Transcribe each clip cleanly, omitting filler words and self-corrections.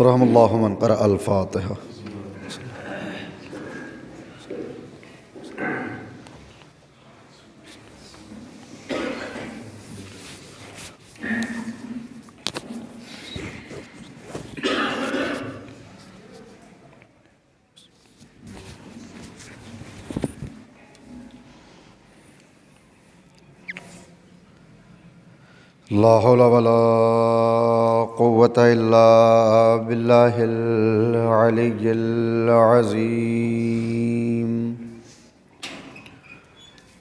رحم اللہ من قرأ الفاتحہ۔ لا حول ولا قوة إلا بالله العلي العظيم۔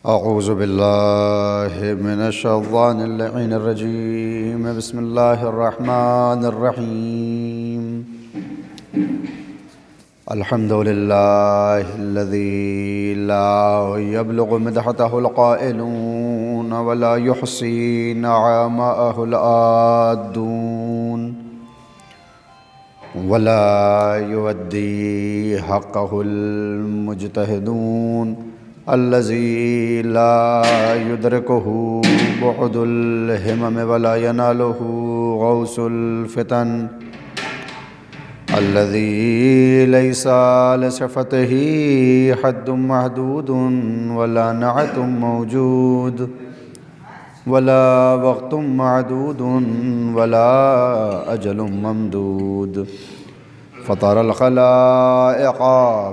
أعوذ بالله من الشيطان اللعين الرجيم، بسم الله الرحمن الرحيم۔ الحمد لله الذي لا يبلغ مدحته القائلون ولا يحصي نعماءه العادون ولا يودي حقه المجتهدون، الذي لا يدركه بعد الهمم ولا يناله غوث الفتن، الذي ليس لصفته حد محدود ولا نعت موجود ولا وقت معدود ولا أجل ممدود، فطر الخلائق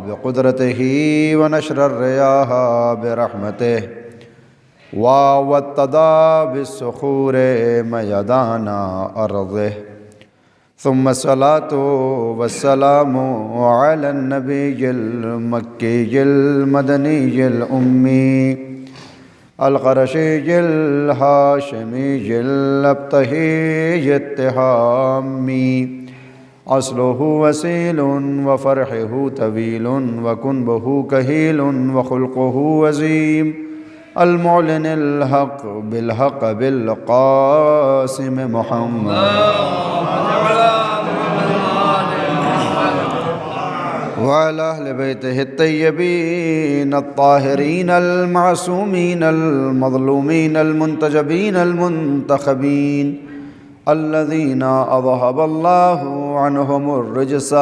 بقدرته ونشر الرياح برحمته، ووطد بالصخور ميدان أرضه، ثم الصلاة والسلام على النبي المكي المدني الأمي القرشي الهاشمي الأبطحي التهامي، أصله وسيل وفرحه طويل وكنبه كهيل وخلقه وزيم، المعلن الحق بالحق بالقاسم محمد وعلى أهل بيته الطيبين الطاهرين المعصومين المظلومين المنتجبين المنتخبين، الذين أذهب الله عنهم الرجس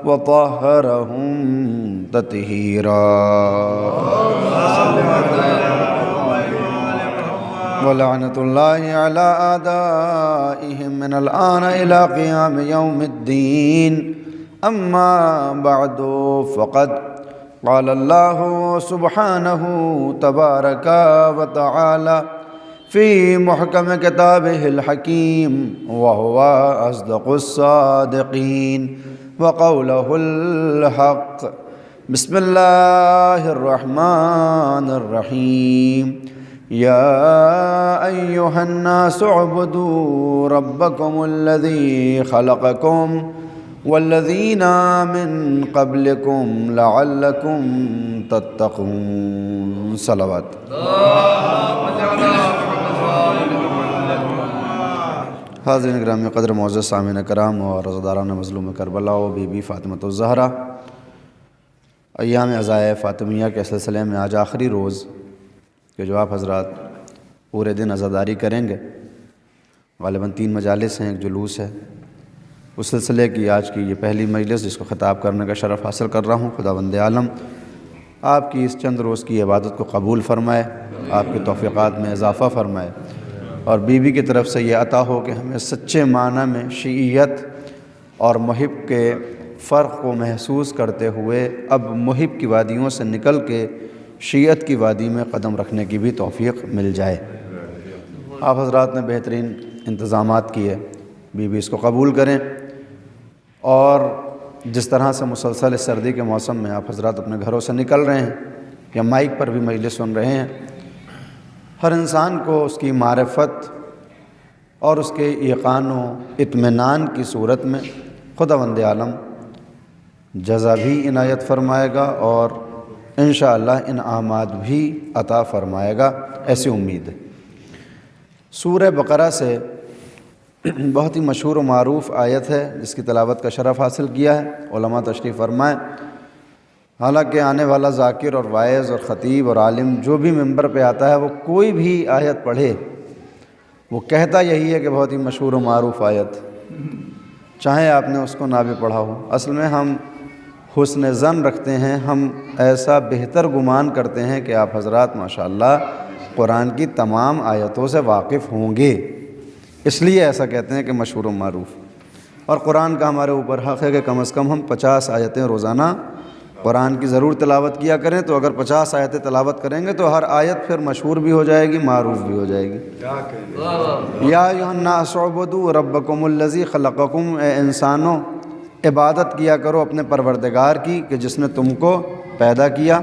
وطهرهم تطهيرا، ولعنة الله على أعدائهم من الآن إلى قيام يوم الدين، أما بعد فقد قال الله سبحانه تبارك وتعالى في محكم كتابه الحكيم، وهو أصدق الصادقين وقوله الحق، بسم الله الرحمن الرحيم، يا أيها الناس اعبدوا ربكم الذي خلقكم والذين من قبلكم لعلكم تتقون۔ صلوات۔ حاضرین گرامی قدر معزز سامعین کرام اور رضاداران مظلوم کربلا و بی بی فاطمۃ الزہرا، ایام عزائے فاطمیہ کے سلسلے میں آج آخری روز کہ جو آپ حضرات پورے دن عزاداری کریں گے، غالباً 3 مجالس ہیں، ایک جلوس ہے، اس سلسلے کی آج کی یہ پہلی مجلس جس کو خطاب کرنے کا شرف حاصل کر رہا ہوں۔ خداوند عالم آپ کی اس چند روز کی عبادت کو قبول فرمائے، آپ کے توفیقات میں اضافہ فرمائے، اور بی بی کی طرف سے یہ عطا ہو کہ ہمیں سچے معنی میں شیعیت اور محب کے فرق کو محسوس کرتے ہوئے اب محب کی وادیوں سے نکل کے شیعت کی وادی میں قدم رکھنے کی بھی توفیق مل جائے۔ آپ حضرات نے بہترین انتظامات کیے، بی بی اس کو قبول کریں، اور جس طرح سے مسلسل اس سردی کے موسم میں آپ حضرات اپنے گھروں سے نکل رہے ہیں یا مائک پر بھی مجلس سن رہے ہیں، ہر انسان کو اس کی معرفت اور اس کے یقین و اطمینان کی صورت میں خداوند عالم جزا بھی عنایت فرمائے گا اور انشاءاللہ انعامات بھی عطا فرمائے گا، ایسی امید ہے۔ سورہ بقرہ سے بہت ہی مشہور و معروف آیت ہے جس کی تلاوت کا شرف حاصل کیا ہے، علماء تشریف فرمائیں۔ حالانکہ آنے والا ذاکر اور واعظ اور خطیب اور عالم جو بھی ممبر پہ آتا ہے وہ کوئی بھی آیت پڑھے وہ کہتا یہی ہے کہ بہت ہی مشہور و معروف آیت، چاہے آپ نے اس کو نہ بھی پڑھا ہو۔ اصل میں ہم حسن ظن رکھتے ہیں، ہم ایسا بہتر گمان کرتے ہیں کہ آپ حضرات ماشاءاللہ قرآن کی تمام آیتوں سے واقف ہوں گے، اس لیے ایسا کہتے ہیں کہ مشہور و معروف۔ اور قرآن کا ہمارے اوپر حق ہے کہ کم از کم ہم 50 آیتیں روزانہ قرآن کی ضرور تلاوت کیا کریں۔ تو اگر 50 آیتیں تلاوت کریں گے تو ہر آیت پھر مشہور بھی ہو جائے گی، معروف بھی ہو جائے گی۔ یا ایھا الناس اعبدوا ربکم الذی خلقکم، اے انسانوں عبادت کیا کرو اپنے پروردگار کی کہ جس نے تم کو پیدا کیا،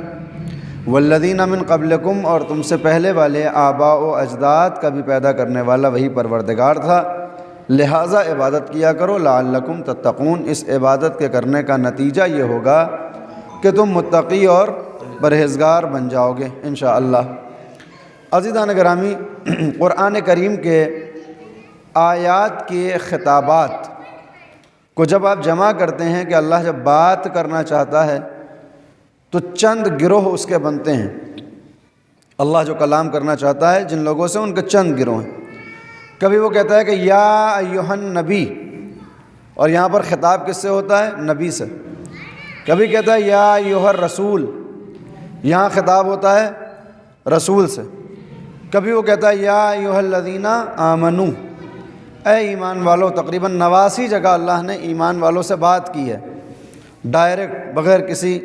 والذین من قبلکم، اور تم سے پہلے والے آباء و اجداد کا بھی پیدا کرنے والا وہی پروردگار تھا، لہٰذا عبادت کیا کرو لعلکم تتقون، اس عبادت کے کرنے کا نتیجہ یہ ہوگا کہ تم متقی اور پرہیزگار بن جاؤ گے انشاءاللہ۔ عزیزان گرامی، قرآن کریم کے آیات کے خطابات کو جب آپ جمع کرتے ہیں کہ اللہ جب بات کرنا چاہتا ہے تو چند گروہ اس کے بنتے ہیں۔ اللہ جو کلام کرنا چاہتا ہے جن لوگوں سے، ان کے چند گروہ ہیں۔ کبھی وہ کہتا ہے کہ یا ایھا النبی، اور یہاں پر خطاب کس سے ہوتا ہے؟ نبی سے۔ کبھی کہتا ہے یا ایھا الرسول، یہاں خطاب ہوتا ہے رسول سے۔ کبھی وہ کہتا ہے یا ایھا الذین آمنوا، اے ایمان والو۔ تقریباً 89 جگہ اللہ نے ایمان والوں سے بات کی ہے، ڈائریکٹ بغیر کسی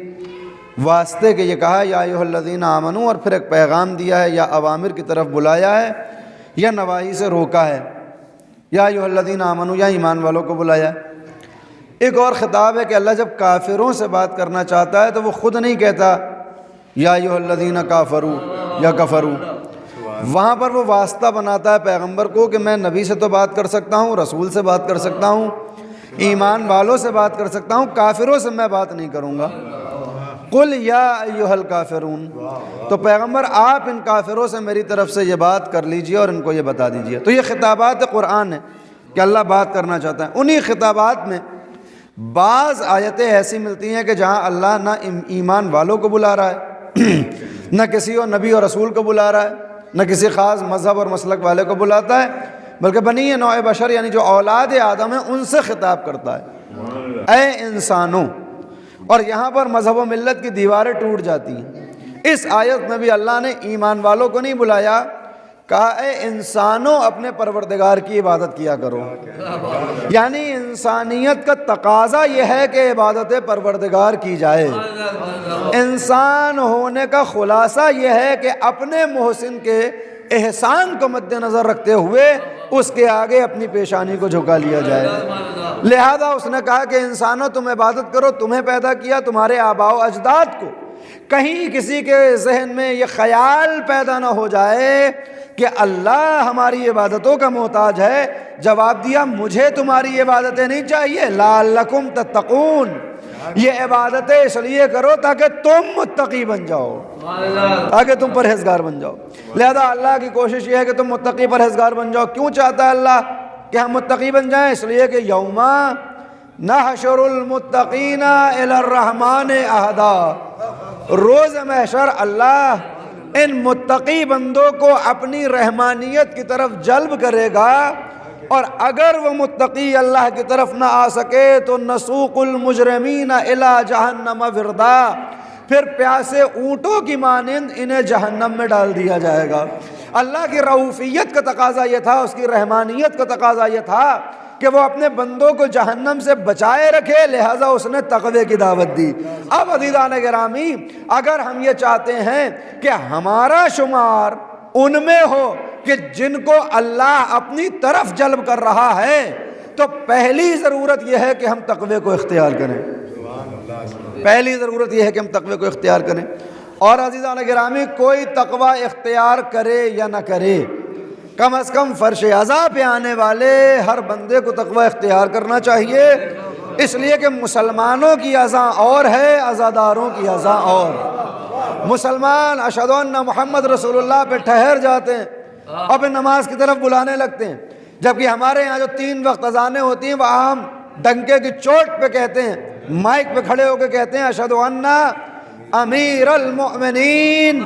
واسطے کے یہ کہا یا ایھا الذین آمنوا، اور پھر ایک پیغام دیا ہے، یا اوامر کی طرف بلایا ہے یا نواہی سے روکا ہے۔ یا ایھا الذین آمنوا، یا ایمان والوں کو بلایا ہے۔ ایک اور خطاب ہے کہ اللہ جب کافروں سے بات کرنا چاہتا ہے تو وہ خود نہیں کہتا یا ایھا الذین کافروا یا کفروا، وہاں پر وہ واسطہ بناتا ہے پیغمبر کو کہ میں نبی سے تو بات کر سکتا ہوں، رسول سے بات کر سکتا ہوں، ایمان والوں سے بات کر سکتا ہوں، کافروں سے میں بات نہیں کروں گا۔ قل یا ایھا الکافرون، تو پیغمبر آپ ان کافروں سے میری طرف سے یہ بات کر لیجئے اور ان کو یہ بتا دیجئے۔ تو یہ خطابات قرآن ہیں کہ اللہ بات کرنا چاہتا ہے۔ انہی خطابات میں بعض آیتیں ایسی ملتی ہیں کہ جہاں اللہ نہ ایمان والوں کو بلا رہا ہے، نہ کسی اور نبی اور رسول کو بلا رہا ہے، نہ کسی خاص مذہب اور مسلک والے کو بلاتا ہے، بلکہ بنی نوع بشر یعنی جو اولاد آدم ہیں ان سے خطاب کرتا ہے، اے انسانوں۔ اور یہاں پر مذہب و ملت کی دیواریں ٹوٹ جاتی ہیں۔ اس آیت میں بھی اللہ نے ایمان والوں کو نہیں بلایا، کہا اے انسانوں اپنے پروردگار کی عبادت کیا کرو۔ یعنی انسانیت کا تقاضا یہ ہے کہ عبادت پروردگار کی جائے۔ انسان ہونے کا خلاصہ یہ ہے کہ اپنے محسن کے احسان کو مد نظر رکھتے ہوئے اس کے آگے اپنی پیشانی کو جھکا لیا جائے۔ لہذا اس نے کہا کہ انسانوں تم عبادت کرو، تمہیں پیدا کیا، تمہارے آباء و اجداد کو۔ کہیں کسی کے ذہن میں یہ خیال پیدا نہ ہو جائے کہ اللہ ہماری عبادتوں کا محتاج ہے۔ جواب دیا مجھے تمہاری عبادتیں نہیں چاہیے، لعلکم تتقون، یہ عبادتیں اس لیے کرو تاکہ تم متقی بن جاؤ، تاکہ تم پرہیزگار بن جاؤ۔ لہذا اللہ کی کوشش یہ ہے کہ تم متقی پرہیزگار بن جاؤ۔ کیوں چاہتا ہے اللہ کہ ہم متقی بن جائیں؟ اس لیے کہ یوما نحشر المتقین الی الرحمن عہدا، روز محشر اللہ ان متقی بندوں کو اپنی رحمانیت کی طرف جلب کرے گا، اور اگر وہ متقی اللہ کی طرف نہ آ سکے تو نسوق المجرمین الی جہنم وردا، پھر پیاسے اونٹوں کی مانند انہیں جہنم میں ڈال دیا جائے گا۔ اللہ کی رؤوفیت کا تقاضا یہ تھا، اس کی رحمانیت کا تقاضا یہ تھا کہ وہ اپنے بندوں کو جہنم سے بچائے رکھے، لہٰذا اس نے تقوی کی دعوت دی۔ اب عزیزان گرامی، اگر ہم یہ چاہتے ہیں کہ ہمارا شمار ان میں ہو کہ جن کو اللہ اپنی طرف جلب کر رہا ہے، تو پہلی ضرورت یہ ہے کہ ہم تقوی کو اختیار کریں۔ پہلی ضرورت یہ ہے کہ ہم تقوی کو اختیار کریں۔ اور عزیزان گرامی، کوئی تقوی اختیار کرے یا نہ کرے، کم از کم فرش عزا پہ آنے والے ہر بندے کو تقوی اختیار کرنا چاہیے، اس لیے کہ مسلمانوں کی عزا اور ہے، عزاداروں کی عزا اور۔ مسلمان اشہد ان محمد رسول اللہ پہ ٹھہر جاتے ہیں اور پھر نماز کی طرف بلانے لگتے ہیں، جبکہ ہمارے یہاں جو 3 وقت اذانیں ہوتی ہیں وہ عام ڈنکے کی چوٹ پہ کہتے ہیں، مائک پہ کھڑے ہو کے کہتے ہیں اشہد ان امیر المؤمنین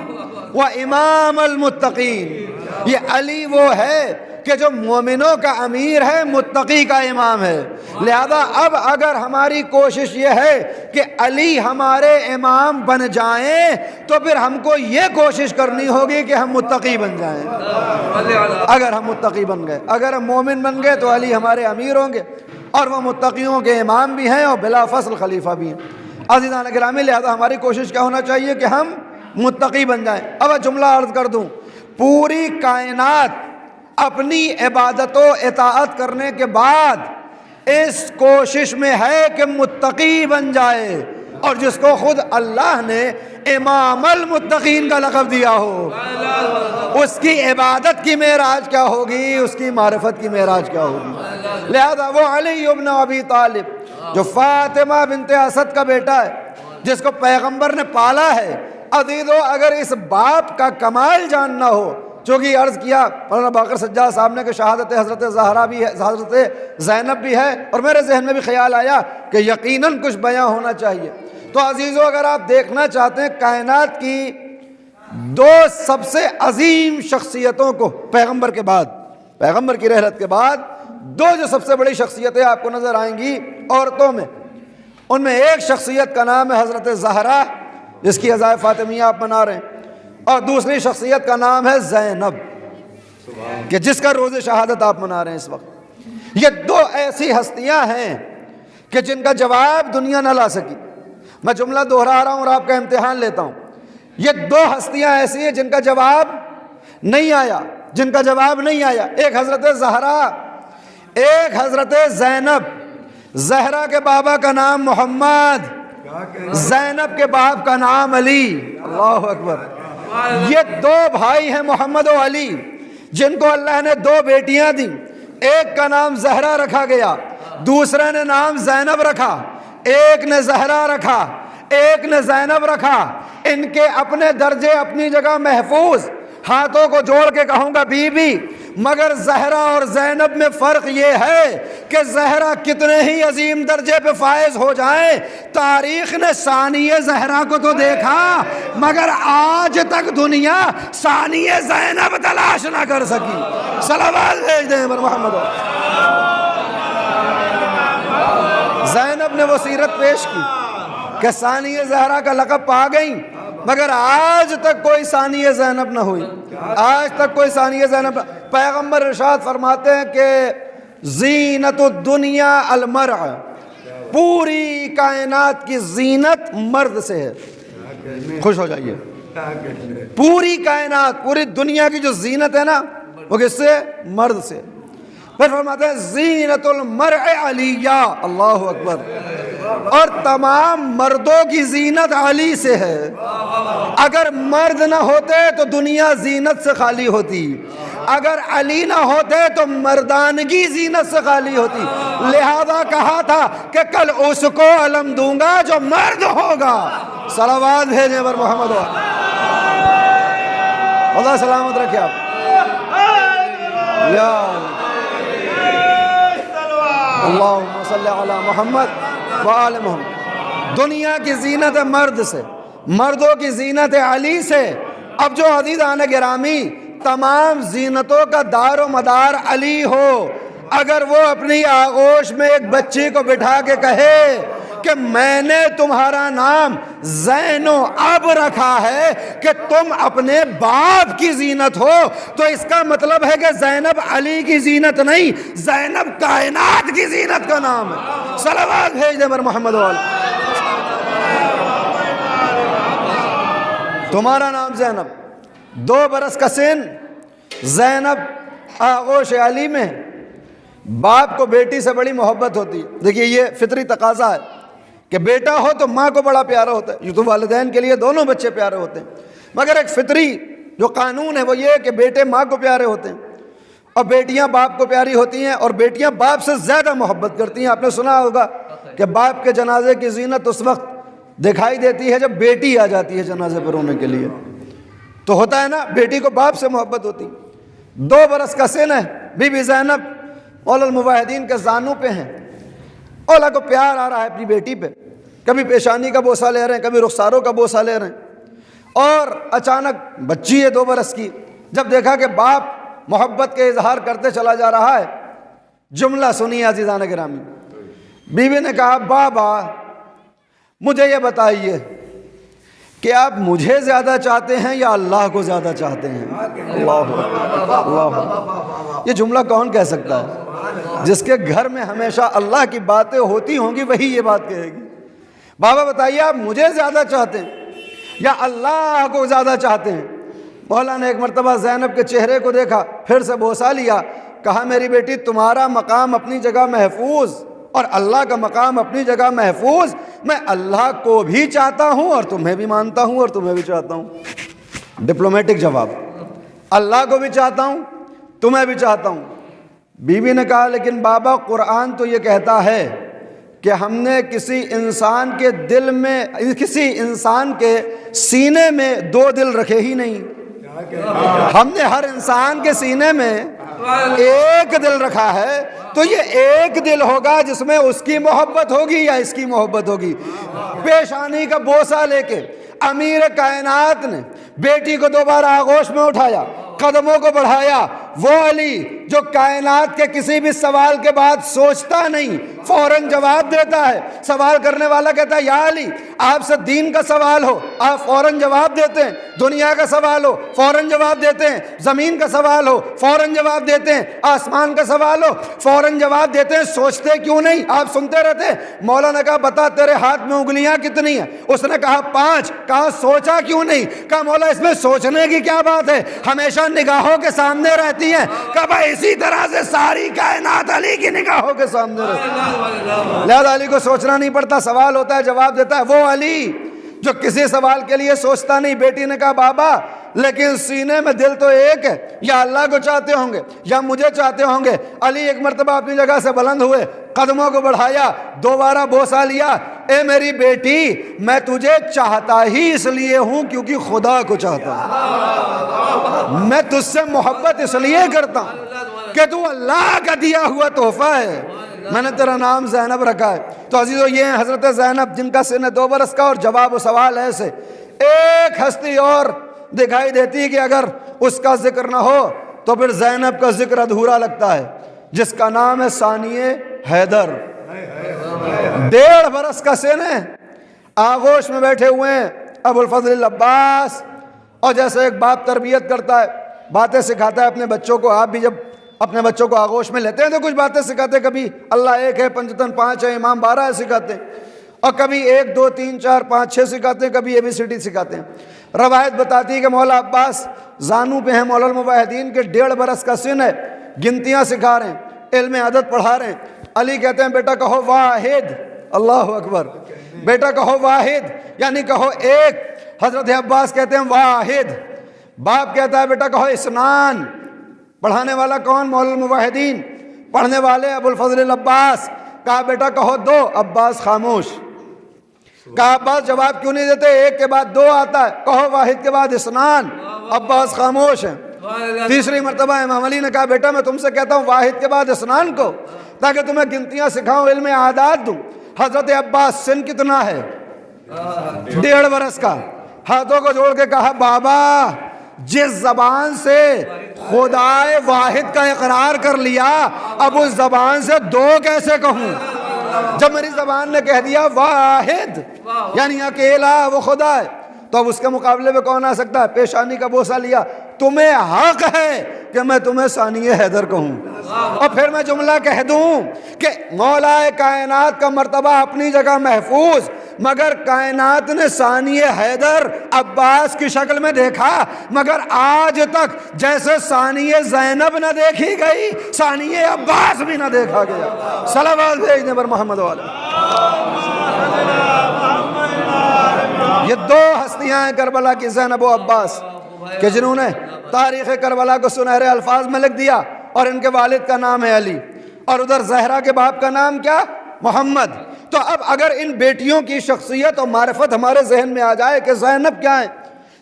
و امام المتقین۔ یہ علی وہ ہے کہ جو مومنوں کا امیر ہے متقی کا امام ہے۔ لہذا اب اگر ہماری کوشش یہ ہے کہ علی ہمارے امام بن جائیں تو پھر ہم کو یہ کوشش کرنی ہوگی کہ ہم متقی بن جائیں۔ اگر ہم متقی بن گئے، اگر ہم مومن بن گئے تو علی ہمارے امیر ہوں گے اور وہ متقیوں کے امام بھی ہیں اور بلا فصل خلیفہ بھی ہیں۔ عزیزان گرامی، لہذا ہماری کوشش کیا ہونا چاہیے کہ ہم متقی بن جائیں۔ اب جملہ عرض کر دوں، پوری کائنات اپنی عبادت و اطاعت کرنے کے بعد اس کوشش میں ہے کہ متقی بن جائے، اور جس کو خود اللہ نے امام المتقین کا لقب دیا ہو، اس کی عبادت کی معراج کیا ہوگی، اس کی معرفت کی معراج کیا ہوگی۔ لہذا وہ علی ابن ابی طالب جو فاطمہ بنت اسد کا بیٹا ہے، جس کو پیغمبر نے پالا ہے، عزیزو اگر اس باپ کا کمال جاننا ہو، چونکہ عرض کیا مولانا باقر سجاد صاحب نے کہ شہادت حضرت زہرا بھی ہے، حضرت زینب بھی ہے، اور میرے ذہن میں بھی خیال آیا کہ یقیناً کچھ بیان ہونا چاہیے۔ تو عزیزو اگر آپ دیکھنا چاہتے ہیں کائنات کی دو سب سے عظیم شخصیتوں کو پیغمبر کے بعد، پیغمبر کی رحلت کے بعد دو جو سب سے بڑی شخصیتیں آپ کو نظر آئیں گی عورتوں میں، ان میں ایک شخصیت کا نام ہے حضرت زہرا، جس کی عزائے فاطمیہ آپ منا رہے ہیں، اور دوسری شخصیت کا نام ہے زینب، کہ جس کا روز شہادت آپ منا رہے ہیں اس وقت۔ یہ دو ایسی ہستیاں ہیں کہ جن کا جواب دنیا نہ لا سکی۔ میں جملہ دہرا رہا ہوں اور آپ کا امتحان لیتا ہوں۔ یہ دو ہستیاں ایسی ہیں جن کا جواب نہیں آیا، جن کا جواب نہیں آیا، ایک حضرت زہرا، ایک حضرت زینب۔ زہرا کے بابا کا نام محمد، زینب کے باپ کا نام علی۔ اللہ اکبر۔ یہ دو بھائی ہیں محمد و علی، جن کو اللہ نے دو بیٹیاں دی، ایک کا نام زہرا رکھا گیا، دوسرے نے نام زینب رکھا، ایک نے زہرا رکھا، ایک نے زینب رکھا۔ ان کے اپنے درجے اپنی جگہ محفوظ، ہاتھوں کو جوڑ کے کہوں گا بی بی، مگر زہرا اور زینب میں فرق یہ ہے کہ زہرا کتنے ہی عظیم درجے پہ فائز ہو جائیں، تاریخ نے ثانی زہرا کو تو دیکھا مگر آج تک دنیا ثانی زینب تلاش نہ کر سکی۔ صلوات بھیج دیں پر محمد۔ زینب نے وہ سیرت پیش کی کہ ثانی زہرا کا لقب پا گئیں، مگر آج تک کوئی ثانی زینب نہ ہوئی، آج تک کوئی ثانی زینب۔ پیغمبر ارشاد فرماتے ہیں کہ زینت الدنیا المرء، پوری کائنات کی زینت مرد سے ہے۔ خوش ہو جائیے۔ پوری کائنات، پوری دنیا کی جو زینت ہے نا، وہ کس سے؟ مرد سے۔ پھر فرماتے ہیں زینت المرء علیہ، اللہ اکبر، اور تمام مردوں کی زینت علی سے ہے۔ اگر مرد نہ ہوتے تو دنیا زینت سے خالی ہوتی، اگر علی نہ ہوتے تو مردانگی زینت سے خالی ہوتی۔ لہذا کہا تھا کہ کل اس کو علم دوں گا جو مرد ہوگا۔ صلوات بھیجیں پر محمد۔ اللہ سلامت رکھے آپ۔ یا اللہم صلی علی محمد وآل محمد۔ دنیا کی زینت مرد سے، مردوں کی زینت علی سے۔ اب جو عزیزان گرامی تمام زینتوں کا دار و مدار علی ہو، اگر وہ اپنی آغوش میں ایک بچی کو بٹھا کے کہے کہ میں نے تمہارا نام زین و اب رکھا ہے کہ تم اپنے باپ کی زینت ہو، تو اس کا مطلب ہے کہ زینب علی کی زینت نہیں، زینب کائنات کی زینت کا نام ہے۔ صلوات بھیج دیں پر محمد وآل۔ تمہارا نام زینب، 2 برس کا سن، زینب آغوش علی میں، باپ کو بیٹی سے بڑی محبت ہوتی ہے۔ دیکھیے یہ فطری تقاضا ہے کہ بیٹا ہو تو ماں کو بڑا پیارا ہوتا ہے، یہ تو والدین کے لیے دونوں بچے پیارے ہوتے ہیں، مگر ایک فطری جو قانون ہے وہ یہ ہے کہ بیٹے ماں کو پیارے ہوتے ہیں اور بیٹیاں باپ کو پیاری ہوتی ہیں، اور بیٹیاں باپ سے زیادہ محبت کرتی ہیں۔ آپ نے سنا ہوگا کہ باپ کے جنازے کی زینت اس وقت دکھائی دیتی ہے جب بیٹی آ جاتی ہے جنازے پر رونے کے لیے، تو ہوتا ہے نا بیٹی کو باپ سے محبت ہوتی۔ 2 برس کا سن ہے، بی بی زینب مولا الموحدین کے زانوں پہ ہیں، اولا کو پیار آ رہا ہے اپنی بیٹی پہ، کبھی پیشانی کا بوسہ لے رہے ہیں، کبھی رخساروں کا بوسہ لے رہے ہیں، اور اچانک بچی ہے 2 برس کی، جب دیکھا کہ باپ محبت کے اظہار کرتے چلا جا رہا ہے۔ جملہ سنیے عزیزان گرامی، بیوی نے کہا بابا مجھے یہ بتائیے کہ آپ مجھے زیادہ چاہتے ہیں یا اللہ کو زیادہ چاہتے ہیں؟ اللہ، یہ جملہ کون کہہ سکتا ہے؟ جس کے گھر میں ہمیشہ اللہ کی باتیں ہوتی ہوں گی وہی یہ بات کہے گی۔ بابا بتائیے آپ مجھے زیادہ چاہتے ہیں یا اللہ کو زیادہ چاہتے ہیں؟ مولا نے ایک مرتبہ زینب کے چہرے کو دیکھا، پھر سے بوسہ لیا، کہا میری بیٹی تمہارا مقام اپنی جگہ محفوظ اور اللہ کا مقام اپنی جگہ محفوظ، میں اللہ کو بھی چاہتا ہوں اور تمہیں بھی مانتا ہوں اور تمہیں بھی چاہتا ہوں۔ ڈپلومیٹک جواب، اللہ کو بھی چاہتا ہوں تمہیں بھی چاہتا ہوں۔ بیوی نے کہا لیکن بابا قرآن تو یہ کہتا ہے کہ ہم نے کسی انسان کے دل میں، کسی انسان کے سینے میں دو دل رکھے ہی نہیں، ہم نے ہر انسان کے سینے میں ایک دل رکھا ہے، تو یہ ایک دل ہوگا جس میں اس کی محبت ہوگی یا اس کی محبت ہوگی۔ پیشانی کا بوسہ لے کے امیر کائنات نے بیٹی کو دوبارہ آغوش میں اٹھایا، قدموں کو بڑھایا۔ وہ علی جو کائنات کے کسی بھی سوال کے بعد سوچتا نہیں، فوراً جواب دیتا ہے۔ سوال کرنے والا کہتا ہے یا علی آپ سے دین کا سوال ہو آپ فوراً جواب دیتے ہیں، دنیا کا سوال ہو فوراً جواب دیتے ہیں، زمین کا سوال ہو فوراً جواب دیتے ہیں، آسمان کا سوال ہو فوراً جواب دیتے ہیں، سوچتے کیوں نہیں؟ آپ سنتے رہتے ہیں۔ مولا نے کہا بتا تیرے ہاتھ میں انگلیاں کتنی ہیں؟ اس نے کہا 5۔ کہا سوچا کیوں نہیں؟ کہا مولا اس میں سوچنے کی کیا بات ہے، ہمیشہ نگاہوں کے سامنے رہتی ہیں۔ کہا بھائی اسی طرح سے ساری کائنات علی کی نگاہوں کے سامنے رہتی ہے، لہذا علی کو سوچنا نہیں پڑتا، سوال ہوتا ہے جواب دیتا ہے۔ وہ علی جو کسی سوال کے لیے سوچتا نہیں۔ بیٹی نے کہا بابا لیکن سینے میں دل تو ایک ہے، یا اللہ کو چاہتے ہوں گے یا مجھے چاہتے ہوں گے۔ علی ایک مرتبہ اپنی جگہ سے بلند ہوئے، قدموں کو بڑھایا، دوبارہ بوسہ لیا۔ اے میری بیٹی میں تجھے چاہتا ہی اس لیے ہوں کیونکہ خدا کو چاہتا ہوں، میں تجھ سے محبت اس لیے کرتا ہوں کہ تو اللہ کا دیا ہوا تحفہ ہے، میں نے تیرا نام زینب رکھا ہے۔ تو عزیزو یہ ہیں حضرت زینب جن کا سن 2 برس کا، اور جواب و سوال ایسے۔ ایک ہستی اور دکھائی دیتی کہ اگر اس کا ذکر نہ ہو تو پھر زینب کا ذکر ادھورا لگتا ہے، جس کا نام ہے ثانیہ حیدر۔ 1.5 برس کا سن ہے، آغوش میں بیٹھے ہوئے ہیں ابو الفضل العباس، اور جیسے ایک باپ تربیت کرتا ہے، باتیں سکھاتا ہے اپنے بچوں کو، آپ بھی جب اپنے بچوں کو آغوش میں لیتے ہیں تو کچھ باتیں سکھاتے ہیں، کبھی اللہ ایک ہے، پنجتن 5 ہے، امام 12 ہے سکھاتے ہیں، اور کبھی 1 2 3 4 5 6 سکھاتے ہیں، کبھی ABCD سکھاتے ہیں۔ روایت بتاتی ہے کہ مولا عباس زانو پہ ہیں مولا الموحدین کے، 1.5 برس کا سن ہے، گنتیاں سکھا رہے ہیں، علم عدد پڑھا رہے ہیں۔ علی کہتے ہیں بیٹا کہو واحد، اللہ اکبر، بیٹا کہو واحد یعنی کہو ایک۔ حضرت عباس کہتے ہیں واحد۔ باپ کہتا ہے بیٹا کہو اسنان۔ پڑھانے والا کون؟ مولا الموحدین، پڑھنے والے ابو الفضل العباس۔ کہا بیٹا کہو 2، عباس خاموش۔ کہا عباس جواب کیوں نہیں دیتے؟ ایک کے بعد 2 آتا ہے، کہو واحد کے بعد اسنان، عباس خاموش ہے۔ تیسری مرتبہ امام علی نے کہا بیٹا میں تم سے کہتا ہوں واحد کے بعد اسنان کو، تاکہ تمہیں گنتیاں سکھاؤں، علم عادات دوں۔ حضرت عباس سن کتنا ہے؟ 1.5 برس کا۔ ہاتھوں کو جوڑ کے کہا بابا جس زبان سے خدائے واحد کا اقرار کر لیا اب اس زبان سے 2 کیسے کہوں؟ جب میری زبان نے کہہ دیا واحد یعنی اکیلا وہ خدا ہے، تو اب اس کے مقابلے میں کون آ سکتا ہے؟ پیشانی کا بوسہ لیا۔ تمہیں حق ہے کہ میں تمہیں ثانیہ حیدر کہوں، اور پھر میں جملہ کہہ دوں کہ مولا کائنات کا مرتبہ اپنی جگہ محفوظ، مگر کائنات نے ثانیہ حیدر عباس کی شکل میں دیکھا، مگر آج تک جیسے ثانیہ زینب نہ دیکھی گئی ثانیہ عباس بھی نہ دیکھا گیا۔ صلوات بھیجنے پر محمد والے۔ یہ 2 ہستیاں ہیں کربلا کی، زینب و عباس، کہ جنہوں نے تاریخ کربلا کو سنہرے الفاظ میں لکھ دیا، اور ان کے والد کا نام ہے علی، اور ادھر زہرا کے باپ کا نام کیا؟ محمد۔ تو اب اگر ان بیٹیوں کی شخصیت اور معرفت ہمارے ذہن میں آ جائے کہ زینب کیا ہے،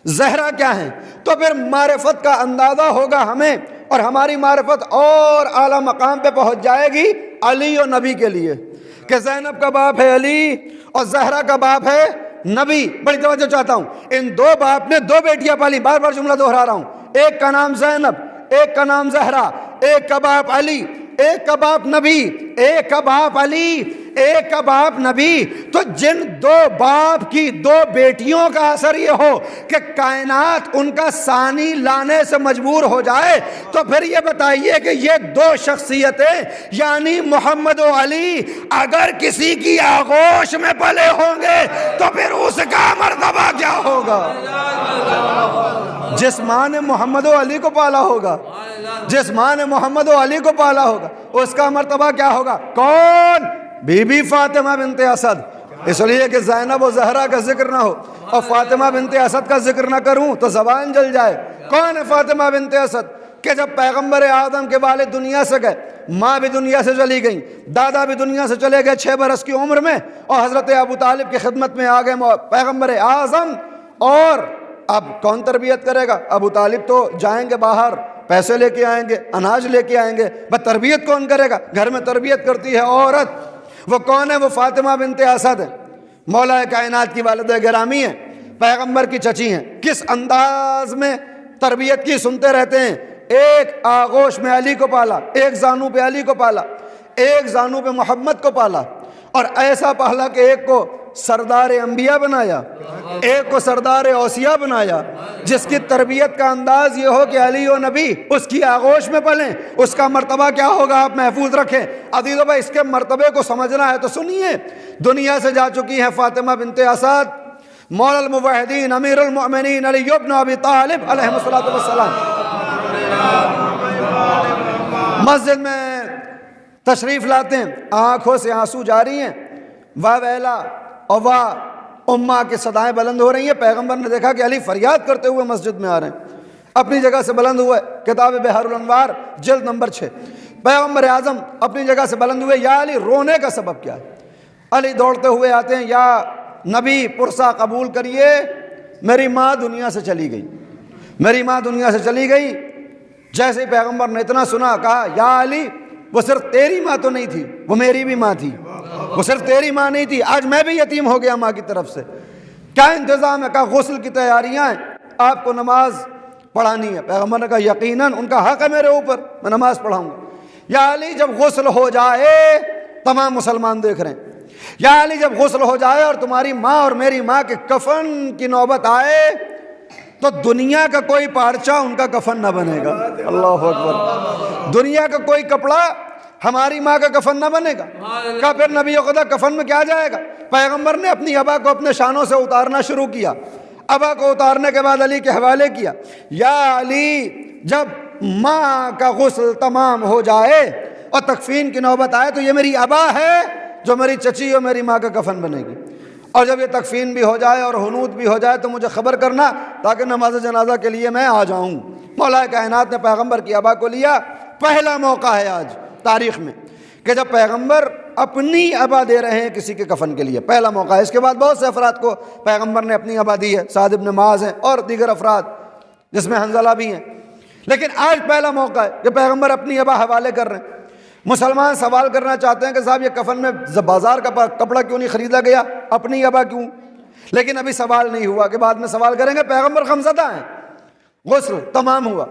زہرا کیا ہے، تو پھر معرفت کا اندازہ ہوگا ہمیں، اور ہماری معرفت اور اعلیٰ مقام پہ پہنچ جائے گی علی اور نبی کے لیے، کہ زینب کا باپ ہے علی اور زہرا کا باپ ہے نبی۔ بڑی توجہ چاہتا ہوں، ان 2 باپ نے 2 بیٹیاں پالی، بار بار جملہ دہرا رہا ہوں، ایک کا نام زینب، ایک کا نام زہرا، ایک کا باپ علی، ایک کا باپ نبی، ایک کا باپ علی، ایک کا باپ نبی، تو جن دو باپ کی دو بیٹیوں کا اثر یہ ہو کہ کائنات ان کا ثانی لانے سے مجبور ہو جائے، تو پھر یہ بتائیے کہ یہ دو شخصیتیں یعنی محمد و علی اگر کسی کی آغوش میں پلے ہوں گے تو پھر اس کا مرتبہ کیا ہوگا؟ جس ماں نے محمد و علی کو پالا ہوگا، جس ماں نے محمد و علی کو پالا ہوگا، اس کا مرتبہ کیا ہوگا؟ کون؟ بی بی فاطمہ بنت اسد۔ اس لیے کہ زینب و زہرا کا ذکر نہ ہو اور فاطمہ بنت اسد کا ذکر نہ کروں تو زبان جل جائے۔ کون ہے فاطمہ بنت اسد؟ کہ جب پیغمبر اعظم کے والد دنیا سے گئے، ماں بھی دنیا سے چلی گئیں، دادا بھی دنیا سے چلے گئے 6 برس کی عمر میں، اور حضرت ابو طالب کی خدمت میں آ گئے پیغمبر اعظم، اور اب کون تربیت کرے گا؟ ابو طالب تو جائیں گے باہر، پیسے لے کے آئیں گے، اناج لے کے آئیں گے، بس تربیت کون کرے گا؟ گھر میں تربیت کرتی ہے عورت۔ وہ کون ہے؟ وہ فاطمہ بنت اسد ہے، مولا کائنات کی والدہ گرامی ہے، پیغمبر کی چچی ہیں۔ کس انداز میں تربیت کی سنتے رہتے ہیں۔ ایک آغوش میں علی کو پالا، ایک زانو پہ علی کو پالا، ایک زانو پہ محمد کو پالا، اور ایسا پالا کہ ایک کو سردار انبیاء بنایا، ایک کو سردار اوصیاء بنایا، جس کی تربیت کا انداز یہ ہو کہ علی و نبی اس کی آغوش میں پلیں، اس کا مرتبہ کیا ہوگا آپ محفوظ رکھیں۔ عزیزو بھائی، اس کے مرتبے کو سمجھنا ہے تو سنیے۔ دنیا سے جا چکی ہے فاطمہ بنت اسد، مولا الموحدین امیر المؤمنین علی بن ابی طالب علیہ السلام مسجد میں تشریف لاتے ہیں، آنکھوں سے آنسو جاری ہیں، واہ ویلا اور واہ امہ کی صدائیں بلند ہو رہی ہیں۔ پیغمبر نے دیکھا کہ علی فریاد کرتے ہوئے مسجد میں آ رہے ہیں، اپنی جگہ سے بلند ہوئے۔ کتاب بحر الانوار جلد نمبر 6، پیغمبر اعظم اپنی جگہ سے بلند ہوئے، یا علی رونے کا سبب کیا ہے؟ علی دوڑتے ہوئے آتے ہیں، یا نبی پرسا قبول کریے، میری ماں دنیا سے چلی گئی، میری ماں دنیا سے چلی گئی۔ جیسے ہی پیغمبر نے اتنا سنا، کہا یا علی وہ صرف تیری ماں تو نہیں تھی، وہ میری بھی ماں تھی، وہ صرف تیری ماں نہیں تھی، آج میں بھی یتیم ہو گیا ماں کی طرف سے۔ کیا انتظام ہے؟ کہا غسل کی تیاریاں ہیں، آپ کو نماز پڑھانی ہے۔ پیغمبر نے کہا یقیناً ان کا حق ہے میرے اوپر، میں نماز پڑھاؤں گا۔ یا علی جب غسل ہو جائے، تمام مسلمان دیکھ رہے ہیں، یا علی جب غسل ہو جائے اور تمہاری ماں اور میری ماں کے کفن کی نوبت آئے تو دنیا کا کوئی پارچہ ان کا کفن نہ بنے گا۔ اللہ اکبر۔ دنیا کا کوئی کپڑا ہماری ماں کا کفن نہ بنے گا۔ کہا پھر نبی خدا کفن میں کیا جائے گا؟ پیغمبر نے اپنی ابا کو اپنے شانوں سے اتارنا شروع کیا، ابا کو اتارنے کے بعد علی کے حوالے کیا۔ یا علی جب ماں کا غسل تمام ہو جائے اور تکفین کی نوبت آئے تو یہ میری ابا ہے جو میری چچی اور میری ماں کا کفن بنے گی، اور جب یہ تکفین بھی ہو جائے اور حنوط بھی ہو جائے تو مجھے خبر کرنا تاکہ نماز جنازہ کے لیے میں آ جاؤں۔ مولا کائنات نے پیغمبر کی ابا کو لیا۔ پہلا موقع ہے آج تاریخ میں کہ جب پیغمبر اپنی ابا دے رہے ہیں کسی کے کفن کے لیے، پہلا موقع ہے۔ اس کے بعد بہت سے افراد کو پیغمبر نے اپنی ابا دی ہے، سعد بن معاذ ہیں اور دیگر افراد جس میں حنظلہ بھی ہیں، لیکن آج پہلا موقع ہے کہ پیغمبر اپنی ابا حوالے کر رہے ہیں۔ مسلمان سوال کرنا چاہتے ہیں کہ صاحب یہ کفن میں بازار کا کپڑا کیوں نہیں خریدا گیا، اپنی ابا کیوں؟ لیکن ابھی سوال نہیں ہوا کہ بعد میں سوال کریں گے۔ پیغمبر غمزدہ ہیں، غسل تمام ہوا،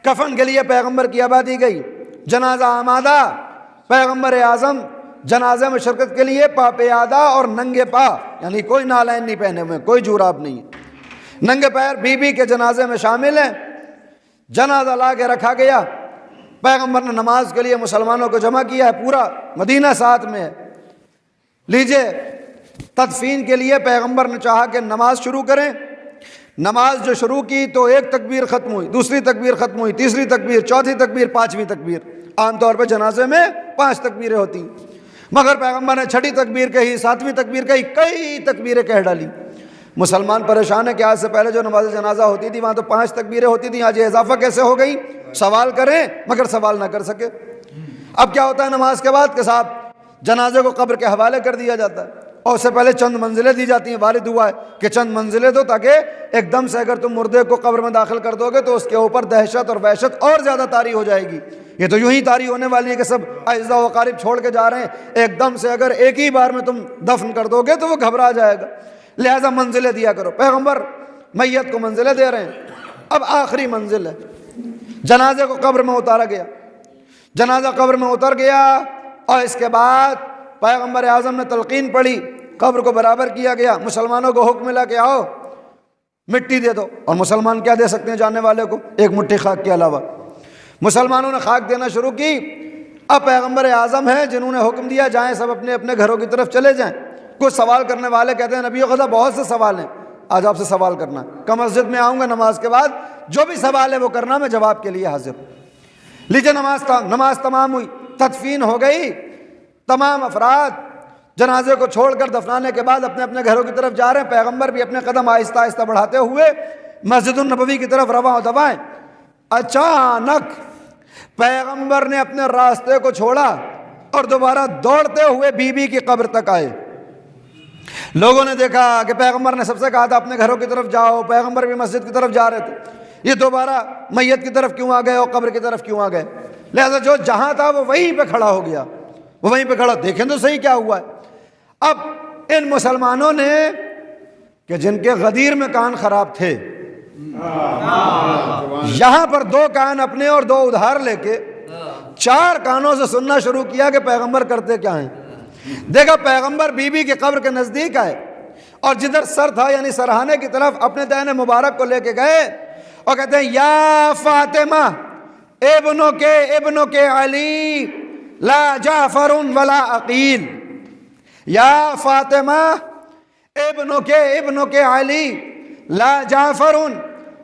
کفن کے لیے پیغمبر کی ابا دی گئی، جنازہ آمادہ، پیغمبر اعظم جنازے میں شرکت کے لیے پا پیادہ اور ننگے پا، یعنی کوئی نالین نہیں پہنے ہوئے، کوئی جوراب نہیں ہے، ننگے پیر بی بی کے جنازے میں شامل ہیں۔ جنازہ لا کے رکھا گیا، پیغمبر نے نماز کے لیے مسلمانوں کو جمع کیا ہے، پورا مدینہ ساتھ میں ہے۔ لیجئے تدفین کے لیے پیغمبر نے چاہا کہ نماز شروع کریں۔ نماز جو شروع کی تو ایک تکبیر ختم ہوئی، دوسری تکبیر ختم ہوئی، تیسری تکبیر، چوتھی تکبیر، پانچویں تکبیر۔ عام طور پہ جنازے میں 5 تکبیریں ہوتی ہیں، مگر پیغمبر نے 6ٹھی تکبیر کہی، 7ویں تکبیر کہی، کئی تکبیریں کہہ ڈالی۔ مسلمان پریشان ہے کہ آج سے پہلے جو نماز جنازہ ہوتی تھی وہاں تو 5 تکبیریں ہوتی تھیں، آج یہ اضافہ کیسے ہو گئی؟ سوال کریں مگر سوال نہ کر سکے۔ اب کیا ہوتا ہے نماز کے بعد کہ صاحب جنازے کو قبر کے حوالے کر دیا جاتا ہے، اور اس سے پہلے چند منزلیں دی جاتی ہیں۔ وارد ہوا ہے کہ چند منزلیں دو تاکہ ایک دم سے اگر تم مردے کو قبر میں داخل کر دو گے تو اس کے اوپر دہشت اور وحشت اور زیادہ طاری ہو جائے گی۔ یہ تو یوں ہی طاری ہونے والی ہے کہ سب اعزاء و اقارب چھوڑ کے جا رہے ہیں، ایک دم سے اگر ایک ہی بار میں تم دفن کر دو گے تو وہ گھبرا جائے گا، لہذا منزلیں دیا کرو۔ پیغمبر میت کو منزلیں دے رہے ہیں۔ اب آخری منزل ہے جنازے کو قبر میں اتارا گیا، جنازہ قبر میں اتر گیا، اور اس کے بعد پیغمبر اعظم نے تلقین پڑھی، قبر کو برابر کیا گیا، مسلمانوں کو حکم ملا کہ آؤ مٹی دے دو، اور مسلمان کیا دے سکتے ہیں جاننے والے کو؟ ایک مٹھی خاک کے علاوہ۔ مسلمانوں نے خاک دینا شروع کی۔ اب پیغمبر اعظم ہیں جنہوں نے حکم دیا جائیں سب اپنے اپنے گھروں کی طرف چلے جائیں۔ کچھ سوال کرنے والے کہتے ہیں نبی خدا بہت سے سوال ہیں، آج آپ سے سوال کرنا ہے، کہ مسجد میں آؤں گا نماز کے بعد، جو بھی سوال ہے وہ کرنا، میں جواب کے لیے حاضر ہوں۔ لیجیے نماز تمام ہوئی، تدفین ہو گئی، تمام افراد جنازے کو چھوڑ کر دفنانے کے بعد اپنے اپنے گھروں کی طرف جا رہے ہیں۔ پیغمبر بھی اپنے قدم آہستہ آہستہ بڑھاتے ہوئے مسجد النبوی کی طرف رواں دوائیں۔ اچانک پیغمبر نے اپنے راستے کو چھوڑا اور دوبارہ دوڑتے ہوئے بی بی کی قبر تک آئے۔ لوگوں نے دیکھا کہ پیغمبر نے سب سے کہا تھا اپنے گھروں کی طرف جاؤ، پیغمبر بھی مسجد کی طرف جا رہے تھے، یہ دوبارہ میت کی طرف کیوں آ گئے اور قبر کی طرف کیوں آ گئے؟ لہذا جو جہاں تھا وہ وہیں پہ کھڑا ہو گیا، وہ وہیں پہ کھڑا، دیکھیں تو صحیح کیا ہوا ہے۔ اب ان مسلمانوں نے کہ جن کے غدیر میں کان خراب تھے، یہاں پر 2 کان اپنے اور 2 ادھار لے کے 4 کانوں سے سننا شروع کیا کہ پیغمبر کرتے کیا ہیں۔ دیکھا پیغمبر بی بی کی قبر کے نزدیک آئے اور جدھر سر تھا یعنی سرہانے کی طرف اپنے دہن مبارک کو لے کے گئے اور کہتے ہیں یا فاطمہ ابنو کے علی لا جعفر ولا عقیل، یا فاطمہ ابنو کے علی لا جعفر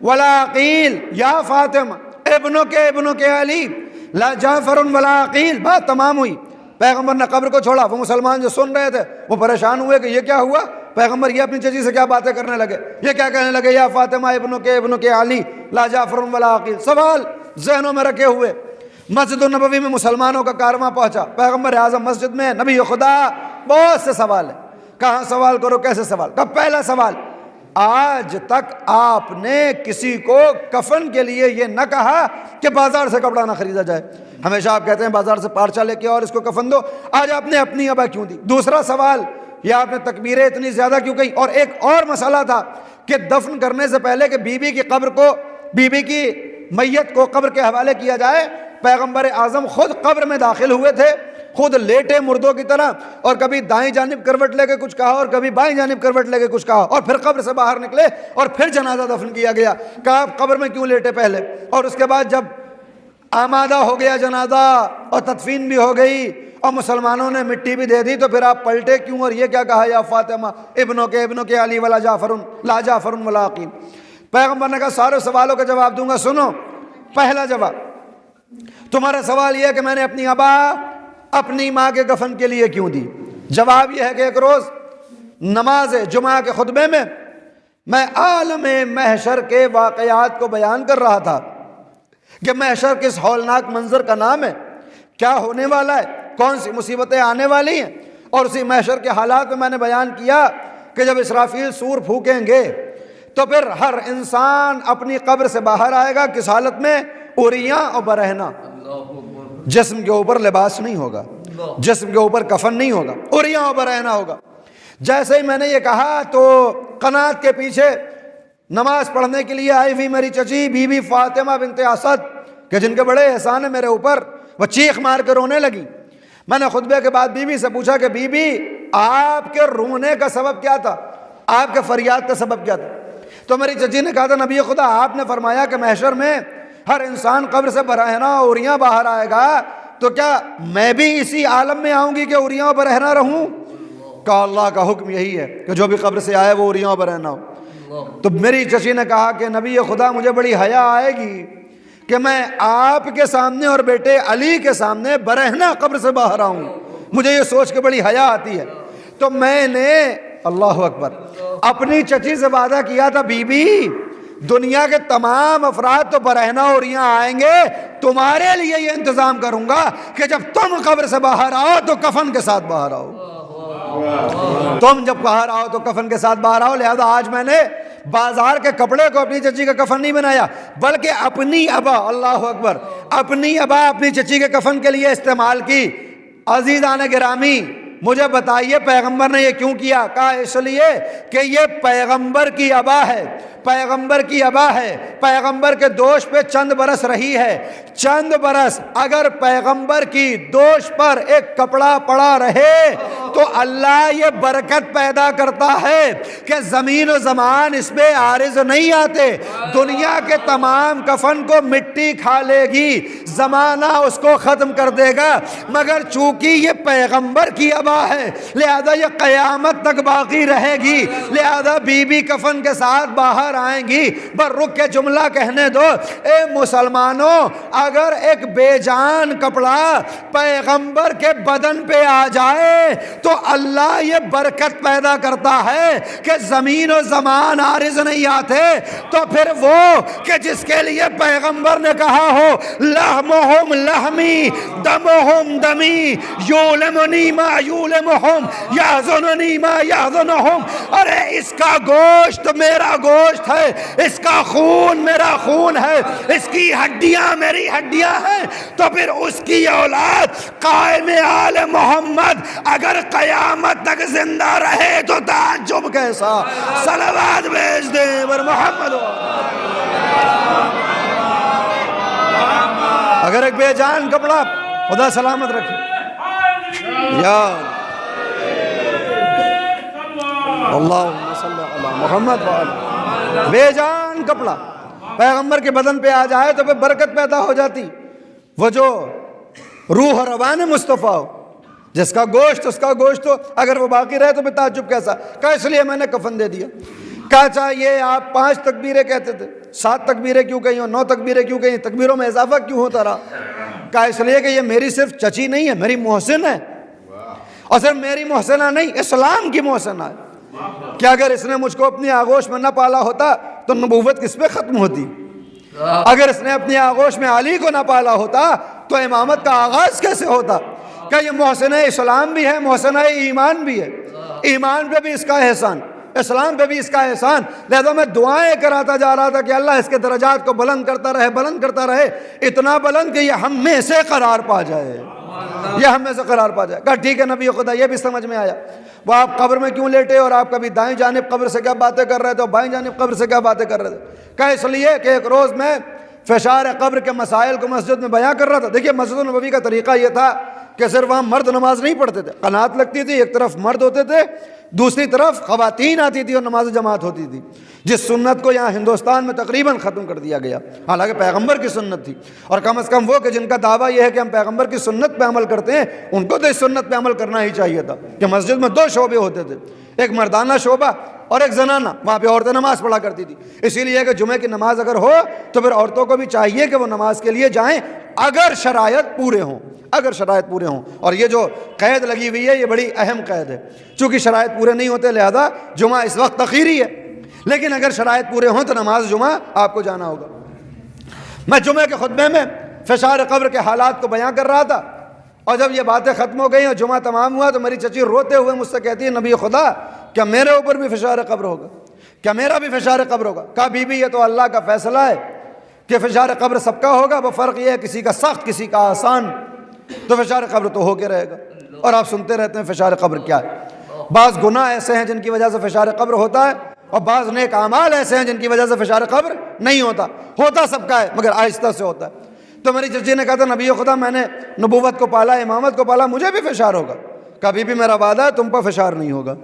ولا عقیل، یا فاطمہ ابنو کے علی لا جعفر ولا عقیل۔ بات تمام ہوئی، پیغمبر نے قبر کو چھوڑا۔ وہ مسلمان جو سن رہے تھے وہ پریشان ہوئے کہ یہ کیا ہوا، پیغمبر یہ اپنی چچی سے کیا باتیں کرنے لگے، یہ کیا کہنے لگے، یا فاطمہ ابنو کے علی لا جعفر ولا عقیل۔ سوال ذہنوں میں رکھے ہوئے مسجد النبوی میں مسلمانوں کا کارواں پہنچا، پیغمبر اعظم مسجد میں، نبی خدا، بہت سے سوال ہیں، کہاں سوال کرو کیسے سوال۔ کا پہلا سوال، آج تک آپ نے کسی کو کفن کے لیے یہ نہ کہا کہ بازار سے کپڑا نہ خریدا جائے، ہمیشہ آپ کہتے ہیں بازار سے پارچہ لے کے اور اس کو کفن دو، آج آپ نے اپنی ابا کیوں دی؟ دوسرا سوال، یہ آپ نے تکبیریں اتنی زیادہ کیوں کہی؟ اور ایک اور مسئلہ تھا کہ دفن کرنے سے پہلے کہ بی بی کی قبر کو، بی بی کی میت کو قبر کے حوالے کیا جائے، پیغمبر اعظم خود قبر میں داخل ہوئے تھے، خود لیٹے مردوں کی طرح، اور کبھی دائیں جانب کروٹ لے کے کچھ کہا اور کبھی بائیں جانب کروٹ لے کے کچھ کہا، اور پھر قبر سے باہر نکلے اور پھر جنازہ دفن کیا گیا۔ کہا آپ قبر میں کیوں لیٹے پہلے، اور اس کے بعد جب آمادہ ہو گیا جنازہ اور تدفین بھی ہو گئی اور مسلمانوں نے مٹی بھی دے دی تو پھر آپ پلٹے کیوں اور یہ کیا کہا، یا فاطمہ ابنو کے علی ولا جعفر لا جعفر ولا عقیل۔ پیغمبر نے کہا سارے سوالوں کا جواب دوں گا، سنو۔ پہلا جواب، تمہارا سوال یہ ہے کہ میں نے اپنی ابا اپنی ماں کے کفن کے لیے کیوں دی؟ جواب یہ ہے کہ ایک روز نماز جمعہ کے خطبے میں عالم محشر کے واقعات کو بیان کر رہا تھا کہ محشر کس ہولناک منظر کا نام ہے، کیا ہونے والا ہے، کون سی مصیبتیں آنے والی ہیں، اور اسی محشر کے حالات میں نے بیان کیا کہ جب اسرافیل سور پھونکیں گے تو پھر ہر انسان اپنی قبر سے باہر آئے گا، کس حالت میں، عریاں اور برہنہ، جسم کے اوپر لباس نہیں ہوگا، جسم کے اوپر کفن نہیں ہوگا، عریاں اور برہنہ ہوگا۔ جیسے ہی میں نے یہ کہا تو قنات کے پیچھے نماز پڑھنے کے لیے آئی ہوئی میری چچی بی بی فاطمہ بنت اسد کہ جن کے بڑے احسان ہیں میرے اوپر، وہ چیخ مار کے رونے لگی۔ میں نے خطبے کے بعد بی بی سے پوچھا کہ بی بی آپ کے رونے کا سبب کیا تھا، آپ کے فریاد کا سبب کیا تھا؟ تو میری چچی نے کہا تھا نبی خدا آپ نے فرمایا کہ محشر میں ہر انسان قبر سے برہنہ اور عریاں باہر آئے گا، تو کیا میں بھی اسی عالم میں آؤں گی کہ عریاں اور برہنہ رہوں؟ کہا اللہ کا حکم یہی ہے کہ جو بھی قبر سے آئے وہ عریاں اور برہنہ ہو۔ تو میری چچی نے کہا کہ نبی خدا مجھے بڑی حیا آئے گی کہ میں آپ کے سامنے اور بیٹے علی کے سامنے برہنہ قبر سے باہر آؤں، مجھے یہ سوچ کے بڑی حیا آتی ہے۔ تو میں نے اللہ اکبر اپنی چچی سے وعدہ کیا تھا بی بی دنیا کے تمام افراد تو برہنہ اور عریاں آئیں گے، تمہارے لیے یہ انتظام کروں گا کہ جب تم قبر سے باہر آؤ تو کفن کے ساتھ باہر آؤ، تم جب باہر آؤ تو کفن کے ساتھ باہر آؤ۔ لہذا آج میں نے بازار کے کپڑے کو اپنی چچی کا کفن نہیں بنایا، بلکہ اپنی ابا، اللہ اکبر، اپنی ابا اپنی چچی کے کفن کے لیے استعمال کی۔ عزیزان گرامی، مجھے بتائیے پیغمبر نے یہ کیوں کیا؟ کہا اس لیے کہ یہ پیغمبر کی ابا ہے، پیغمبر کی ابا ہے، پیغمبر کے دوش پہ چند برس رہی ہے، چند برس اگر پیغمبر کی دوش پر ایک کپڑا پڑا رہے تو اللہ یہ برکت پیدا کرتا ہے کہ زمین و زمان اس پہ عارض نہیں آتے، دنیا کے تمام کفن کو مٹی کھا لے گی، زمانہ اس کو ختم کر دے گا، مگر چونکہ یہ پیغمبر کی ابا ہے لہذا یہ قیامت تک باقی رہے گی، لہذا بی بی کفن کے ساتھ باہر آئیں گی۔ پر رک کے جملہ کہنے دو، اے مسلمانوں، اگر ایک بے جان کپڑا پیغمبر کے بدن پہ آ جائے تو اللہ یہ برکت پیدا کرتا ہے کہ زمین و زمان عارض نہیں آتے، تو پھر وہ کہ جس کے لیے پیغمبر نے کہا ہو لحمہم لحمی دمہم دمی یولمنی ما یولمہم یحزننی ما یحزنہم، ارے اس کا گوشت میرا گوشت ہے، اس کا خون میرا خون ہے، اس کی ہڈیاں میری ہڈیاں ہیں، تو پھر اس کی اولاد قائم آل محمد اگر قیامت تک زندہ رہے تو تعجب کیسا۔ صلوات بھیج دیں بر محمد۔ اگر ایک بے جان کپڑا، خدا سلامت رکھے یا اللہم صلی علی محمد وآلہ، بے جان کپڑا پیغمبر کے بدن پہ آ جائے تو پھر برکت پیدا ہو جاتی۔ وہ جو روح اور روان مصطفیٰ ہو، جس کا گوشت اس کا گوشت ہو، اگر وہ باقی رہے تو پھر تعجب کیسا۔ کہا اس لیے میں نے کفن دے دیا۔ کہا چاہیے آپ 5 تکبیریں کہتے تھے، 7 تکبیریں کیوں کہیں، 9 تکبیریں کیوں کہیں، تکبیروں میں اضافہ کیوں ہوتا رہا؟ کہا اس لیے کہ یہ میری صرف چچی نہیں ہے، میری محسن ہے، اور صرف میری محسنہ نہیں، اسلام کی محسنہ ہے۔ کہ اگر اس نے مجھ کو اپنی آغوش میں نہ پالا ہوتا تو نبوت کس پہ ختم ہوتی؟ اگر اس نے اپنی آغوش میں علی کو نہ پالا ہوتا تو امامت کا آغاز کیسے ہوتا؟ کہ یہ محسنہ اسلام بھی ہے، محسنہ ایمان بھی ہے، ایمان پہ بھی اس کا احسان، اسلام پہ بھی اس کا احسان، لہذا میں دعائیں کراتا جا رہا تھا کہ اللہ اس کے درجات کو بلند کرتا رہے، بلند کرتا رہے، اتنا بلند کہ یہ ہم میں سے قرار پا جائے، یہ ہم میں سے قرار پا جائے۔ کہا ٹھیک ہے نبی خدا، یہ بھی سمجھ میں آیا۔ وہ آپ قبر میں کیوں لیٹے اور آپ کبھی دائیں جانب قبر سے کیا باتیں کر رہے تھے اور بائیں جانب قبر سے کیا باتیں کر رہے تھے؟ کہا اس لیے کہ ایک روز میں فشار قبر کے مسائل کو مسجد میں بیان کر رہا تھا۔ دیکھیے مسجد نبوی کا طریقہ یہ تھا کہ صرف وہاں مرد نماز نہیں پڑھتے تھے، قنات لگتی تھی، ایک طرف مرد ہوتے تھے، دوسری طرف خواتین آتی تھی اور نماز جماعت ہوتی تھی، جس سنت کو یہاں ہندوستان میں تقریباً ختم کر دیا گیا، حالانکہ پیغمبر کی سنت تھی، اور کم از کم وہ کہ جن کا دعویٰ یہ ہے کہ ہم پیغمبر کی سنت پہ عمل کرتے ہیں، ان کو تو اس سنت پہ عمل کرنا ہی چاہیے تھا کہ مسجد میں 2 شعبے ہوتے تھے، ایک مردانہ شعبہ اور ایک زنانہ، وہاں پہ عورتیں نماز پڑھا کرتی تھی۔ اسی لیے کہ جمعہ کی نماز اگر ہو تو پھر عورتوں کو بھی چاہیے کہ وہ نماز کے لیے جائیں اگر شرائط پورے ہوں، اگر شرائط پورے ہوں، اور یہ جو قید لگی ہوئی ہے یہ بڑی اہم قید ہے، چونکہ شرائط پورے نہیں ہوتے لہذا جمعہ اس وقت تاخیری ہے، لیکن اگر شرائط پورے ہوں تو نماز جمعہ آپ کو جانا ہوگا۔ میں جمعہ کے خطبے میں فشار قبر کے حالات کو بیان کر رہا تھا، اور جب یہ باتیں ختم ہو گئی اور جمعہ تمام ہوا تو میری چچی روتے ہوئے مجھ سے کہتی ہے نبی خدا کیا میرے اوپر بھی فشار قبر ہوگا؟ کیا میرا بھی فشار قبر ہوگا؟ کہا بی بی یہ تو اللہ کا فیصلہ ہے کہ فشار قبر سب کا ہوگا، وہ فرق یہ ہے کسی کا سخت کسی کا آسان، تو فشار قبر تو ہو کے رہے گا۔ اور آپ سنتے رہتے ہیں فشار قبر کیا ہے، بعض گناہ ایسے ہیں جن کی وجہ سے فشار قبر ہوتا ہے، اور بعض نیک اعمال ایسے ہیں جن کی وجہ سے فشار قبر نہیں ہوتا، ہوتا سب کا ہے مگر آہستہ سے ہوتا ہے۔ تو میری چچی نے کہا تھا نبی خدا میں نے نبوت کو پالا، امامت کو پالا، مجھے بھی فشار ہوگا۔ کہا بی بی میرا وعدہ ہے تم پر فشار نہیں ہوگا۔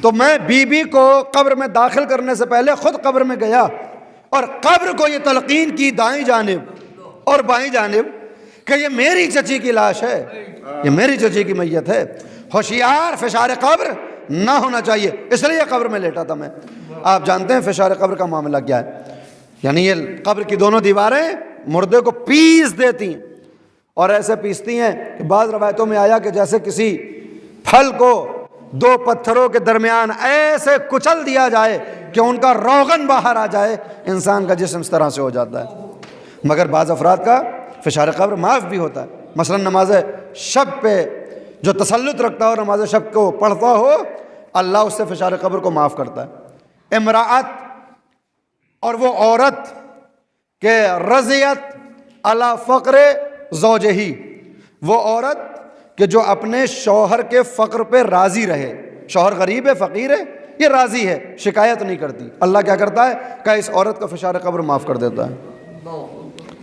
تو میں بی بی کو قبر میں داخل کرنے سے پہلے خود قبر میں گیا اور قبر کو یہ تلقین کی دائیں جانب اور بائیں جانب کہ یہ میری چچی کی لاش ہے، یہ میری چچی کی میت ہے، ہوشیار فشار قبر نہ ہونا چاہیے، اس لیے قبر میں لیٹا تھا میں۔ آپ جانتے ہیں فشار قبر کا معاملہ کیا ہے، یعنی یہ قبر کی دونوں دیواریں مردے کو پیس دیتی ہیں، اور ایسے پیستی ہیں کہ بعض روایتوں میں آیا کہ جیسے کسی پھل کو 2 پتھروں کے درمیان ایسے کچل دیا جائے کہ ان کا روغن باہر آ جائے، انسان کا جسم اس طرح سے ہو جاتا ہے۔ مگر بعض افراد کا فشار قبر معاف بھی ہوتا ہے، مثلا نماز شب پہ جو تسلط رکھتا ہو، نماز شب کو پڑھتا ہو، اللہ اس سے فشار قبر کو معاف کرتا ہے۔ امرأت اور وہ عورت کہ رضیت علی فقر زوجہی، وہ عورت کہ جو اپنے شوہر کے فقر پہ راضی رہے. شوہر غریب ہے، فقیر ہے، یہ راضی ہے، شکایت نہیں کرتی. اللہ کیا کرتا ہے کہ اس عورت کا فشار قبر معاف کر دیتا ہے.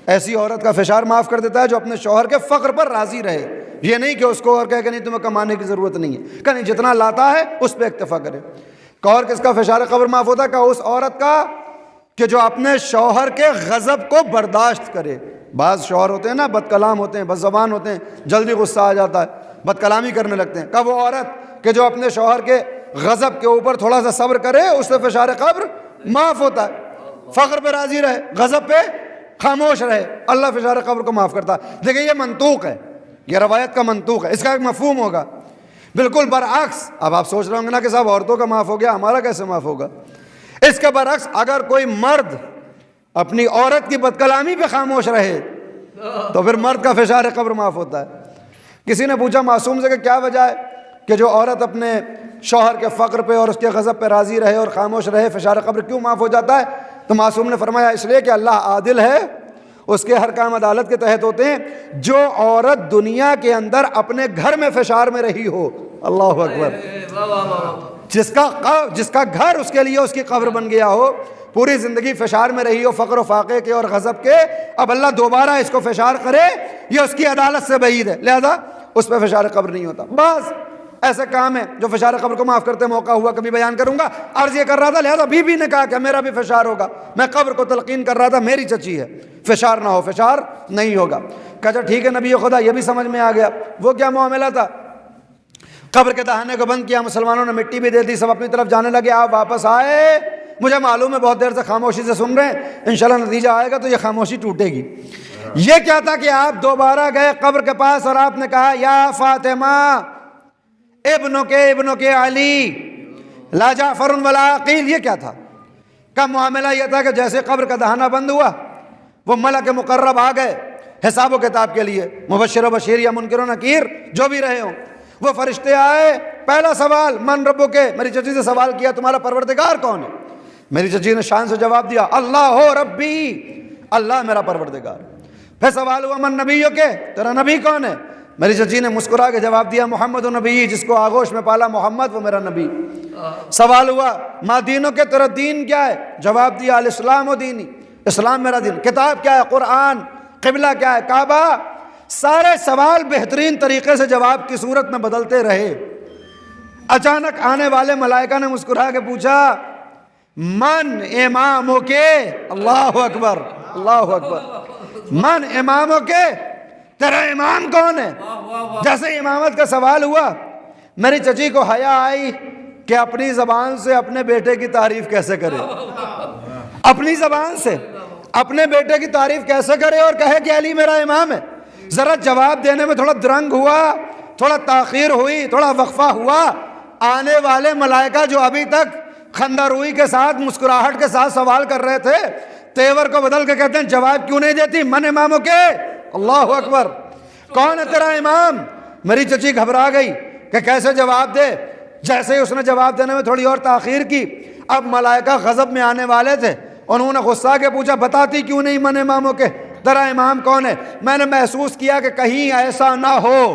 ایسی عورت کا فشار معاف کر دیتا ہے جو اپنے شوہر کے فقر پر راضی رہے. یہ نہیں کہ اس کو اور کہے کہ نہیں تمہیں کمانے کی ضرورت نہیں ہے، کہ نہیں جتنا لاتا ہے اس پہ اکتفا کرے. اور کس کا فشار قبر معاف ہوتا ہے؟ کہ اس عورت کا کہ جو اپنے شوہر کے غضب کو برداشت کرے. بعض شوہر ہوتے ہیں نا بد کلام ہوتے ہیں، بد زبان ہوتے ہیں، جلدی غصہ آ جاتا ہے، بد کلامی کرنے لگتے ہیں. کہ وہ عورت کہ جو اپنے شوہر کے غضب کے اوپر تھوڑا سا صبر کرے، اس سے فشار قبر معاف ہوتا ہے. فقر پہ راضی رہے، غضب پہ خاموش رہے، اللہ فشار قبر کو معاف کرتا ہے. دیکھیں یہ منطوق ہے، یہ روایت کا منطوق ہے، اس کا ایک مفہوم ہوگا. بالکل برعکس. اب آپ سوچ رہے ہوں گے نا کہ صاحب عورتوں کا معاف ہو گیا، ہمارا کیسے معاف ہوگا؟ اس کے برعکس اگر کوئی مرد اپنی عورت کی بد کلامی پہ خاموش رہے تو پھر مرد کا فشار قبر معاف ہوتا ہے. کسی نے پوچھا معصوم سے کہ کیا وجہ ہے کہ جو عورت اپنے شوہر کے فقر پہ اور اس کے غضب پہ راضی رہے اور خاموش رہے، فشار قبر کیوں معاف ہو جاتا ہے؟ تو معصوم نے فرمایا اس لیے کہ اللہ عادل ہے، اس کے ہر کام عدالت کے تحت ہوتے ہیں. جو عورت دنیا کے اندر اپنے گھر میں فشار میں رہی ہو، اللہ اکبر، جس کا گھر اس کے لیے اس کی قبر بن گیا ہو، پوری زندگی فشار میں رہی ہو فقر و فاقے کے اور غضب کے، اب اللہ دوبارہ اس کو فشار کرے، یہ اس کی عدالت سے بعید ہے، لہذا اس پہ فشار قبر نہیں ہوتا. بعض ایسے کام ہیں جو فشار قبر کو معاف کرتے، موقع ہوا کبھی بیان کروں گا. عرض یہ کر رہا تھا، لہذا بی بی نے کہا کہ میرا بھی فشار ہوگا. میں قبر کو تلقین کر رہا تھا، میری چچی ہے، فشار نہ ہو، فشار نہیں ہوگا. کہا ٹھیک ہے نبی خدا، یہ بھی سمجھ میں آ گیا. وہ کیا معاملہ تھا؟ قبر کے دہانے کو بند کیا، مسلمانوں نے مٹی بھی دے دی، سب اپنی طرف جانے لگے. آپ واپس آئے، مجھے معلوم ہے بہت دیر سے خاموشی سے سن رہے ہیں، انشاءاللہ نتیجہ آئے گا تو یہ خاموشی ٹوٹے گی. یہ کیا تھا کہ آپ دوبارہ گئے قبر کے پاس اور آپ نے کہا یا فاطمہ ابنوں کے علی لا جعفر ولا عقیل. یہ کیا تھا؟ کا معاملہ یہ تھا کہ جیسے قبر کا دہانہ بند ہوا، وہ ملک مقرب آ گئے حساب و کتاب کے لیے، مبشر و بشیر یا منکر و نکیر جو بھی رہے ہوں. وہ فرشتے آئے، پہلا سوال من ربو کے، میری چچی سے سوال کیا تمہارا پروردگار کون ہے؟ میری چچی نے شان سے جواب دیا اللہ ہو ربی، اللہ میرا پروردگار. پھر سوال ہوا من نبیوں کے، تیرا نبی کون ہے؟ میری چچی نے مسکرا کے جواب دیا محمد و نبی، جس کو آغوش میں پالا محمد وہ میرا نبی. سوال ہوا ما دینوں کے، تیرا دین کیا ہے؟ جواب دیا الاسلام و دینی، اسلام میرا دین. کتاب کیا ہے؟ قرآن. قبلہ کیا ہے؟ کعبہ. سارے سوال بہترین طریقے سے جواب کی صورت میں بدلتے رہے. اچانک آنے والے ملائکہ نے مسکرا کے پوچھا من اماموں کے، اللہ اکبر اللہ اکبر، من اماموں کے، تیرا امام کون ہے؟ جیسے امامت کا سوال ہوا، میری چچی کو حیا آئی کہ اپنی زبان سے اپنے بیٹے کی تعریف کیسے کرے، اپنی زبان سے اپنے بیٹے کی تعریف کیسے کرے اور کہے کہ علی میرا امام ہے. ذرا جواب دینے میں تھوڑا درنگ ہوا، تھوڑا تاخیر ہوئی، تھوڑا وقفہ ہوا. آنے والے ملائکہ جو ابھی تک خندہ روئی کے ساتھ، مسکراہٹ کے ساتھ سوال کر رہے تھے، تیور کو بدل کے کہتے ہیں جواب کیوں نہیں دیتی؟ من اماموں کے، اللہ اکبر، کون ہے تیرا امام؟ میری چچی گھبرا گئی کہ کیسے جواب دے. جیسے ہی اس نے جواب دینے میں تھوڑی اور تاخیر کی، اب ملائکہ غضب میں آنے والے تھے، انہوں نے غصہ کے پوچھا بتاتی کیوں نہیں من اماموں کے، تیرا امام کون ہے؟ میں نے محسوس کیا کہ کہیں ایسا نہ ہو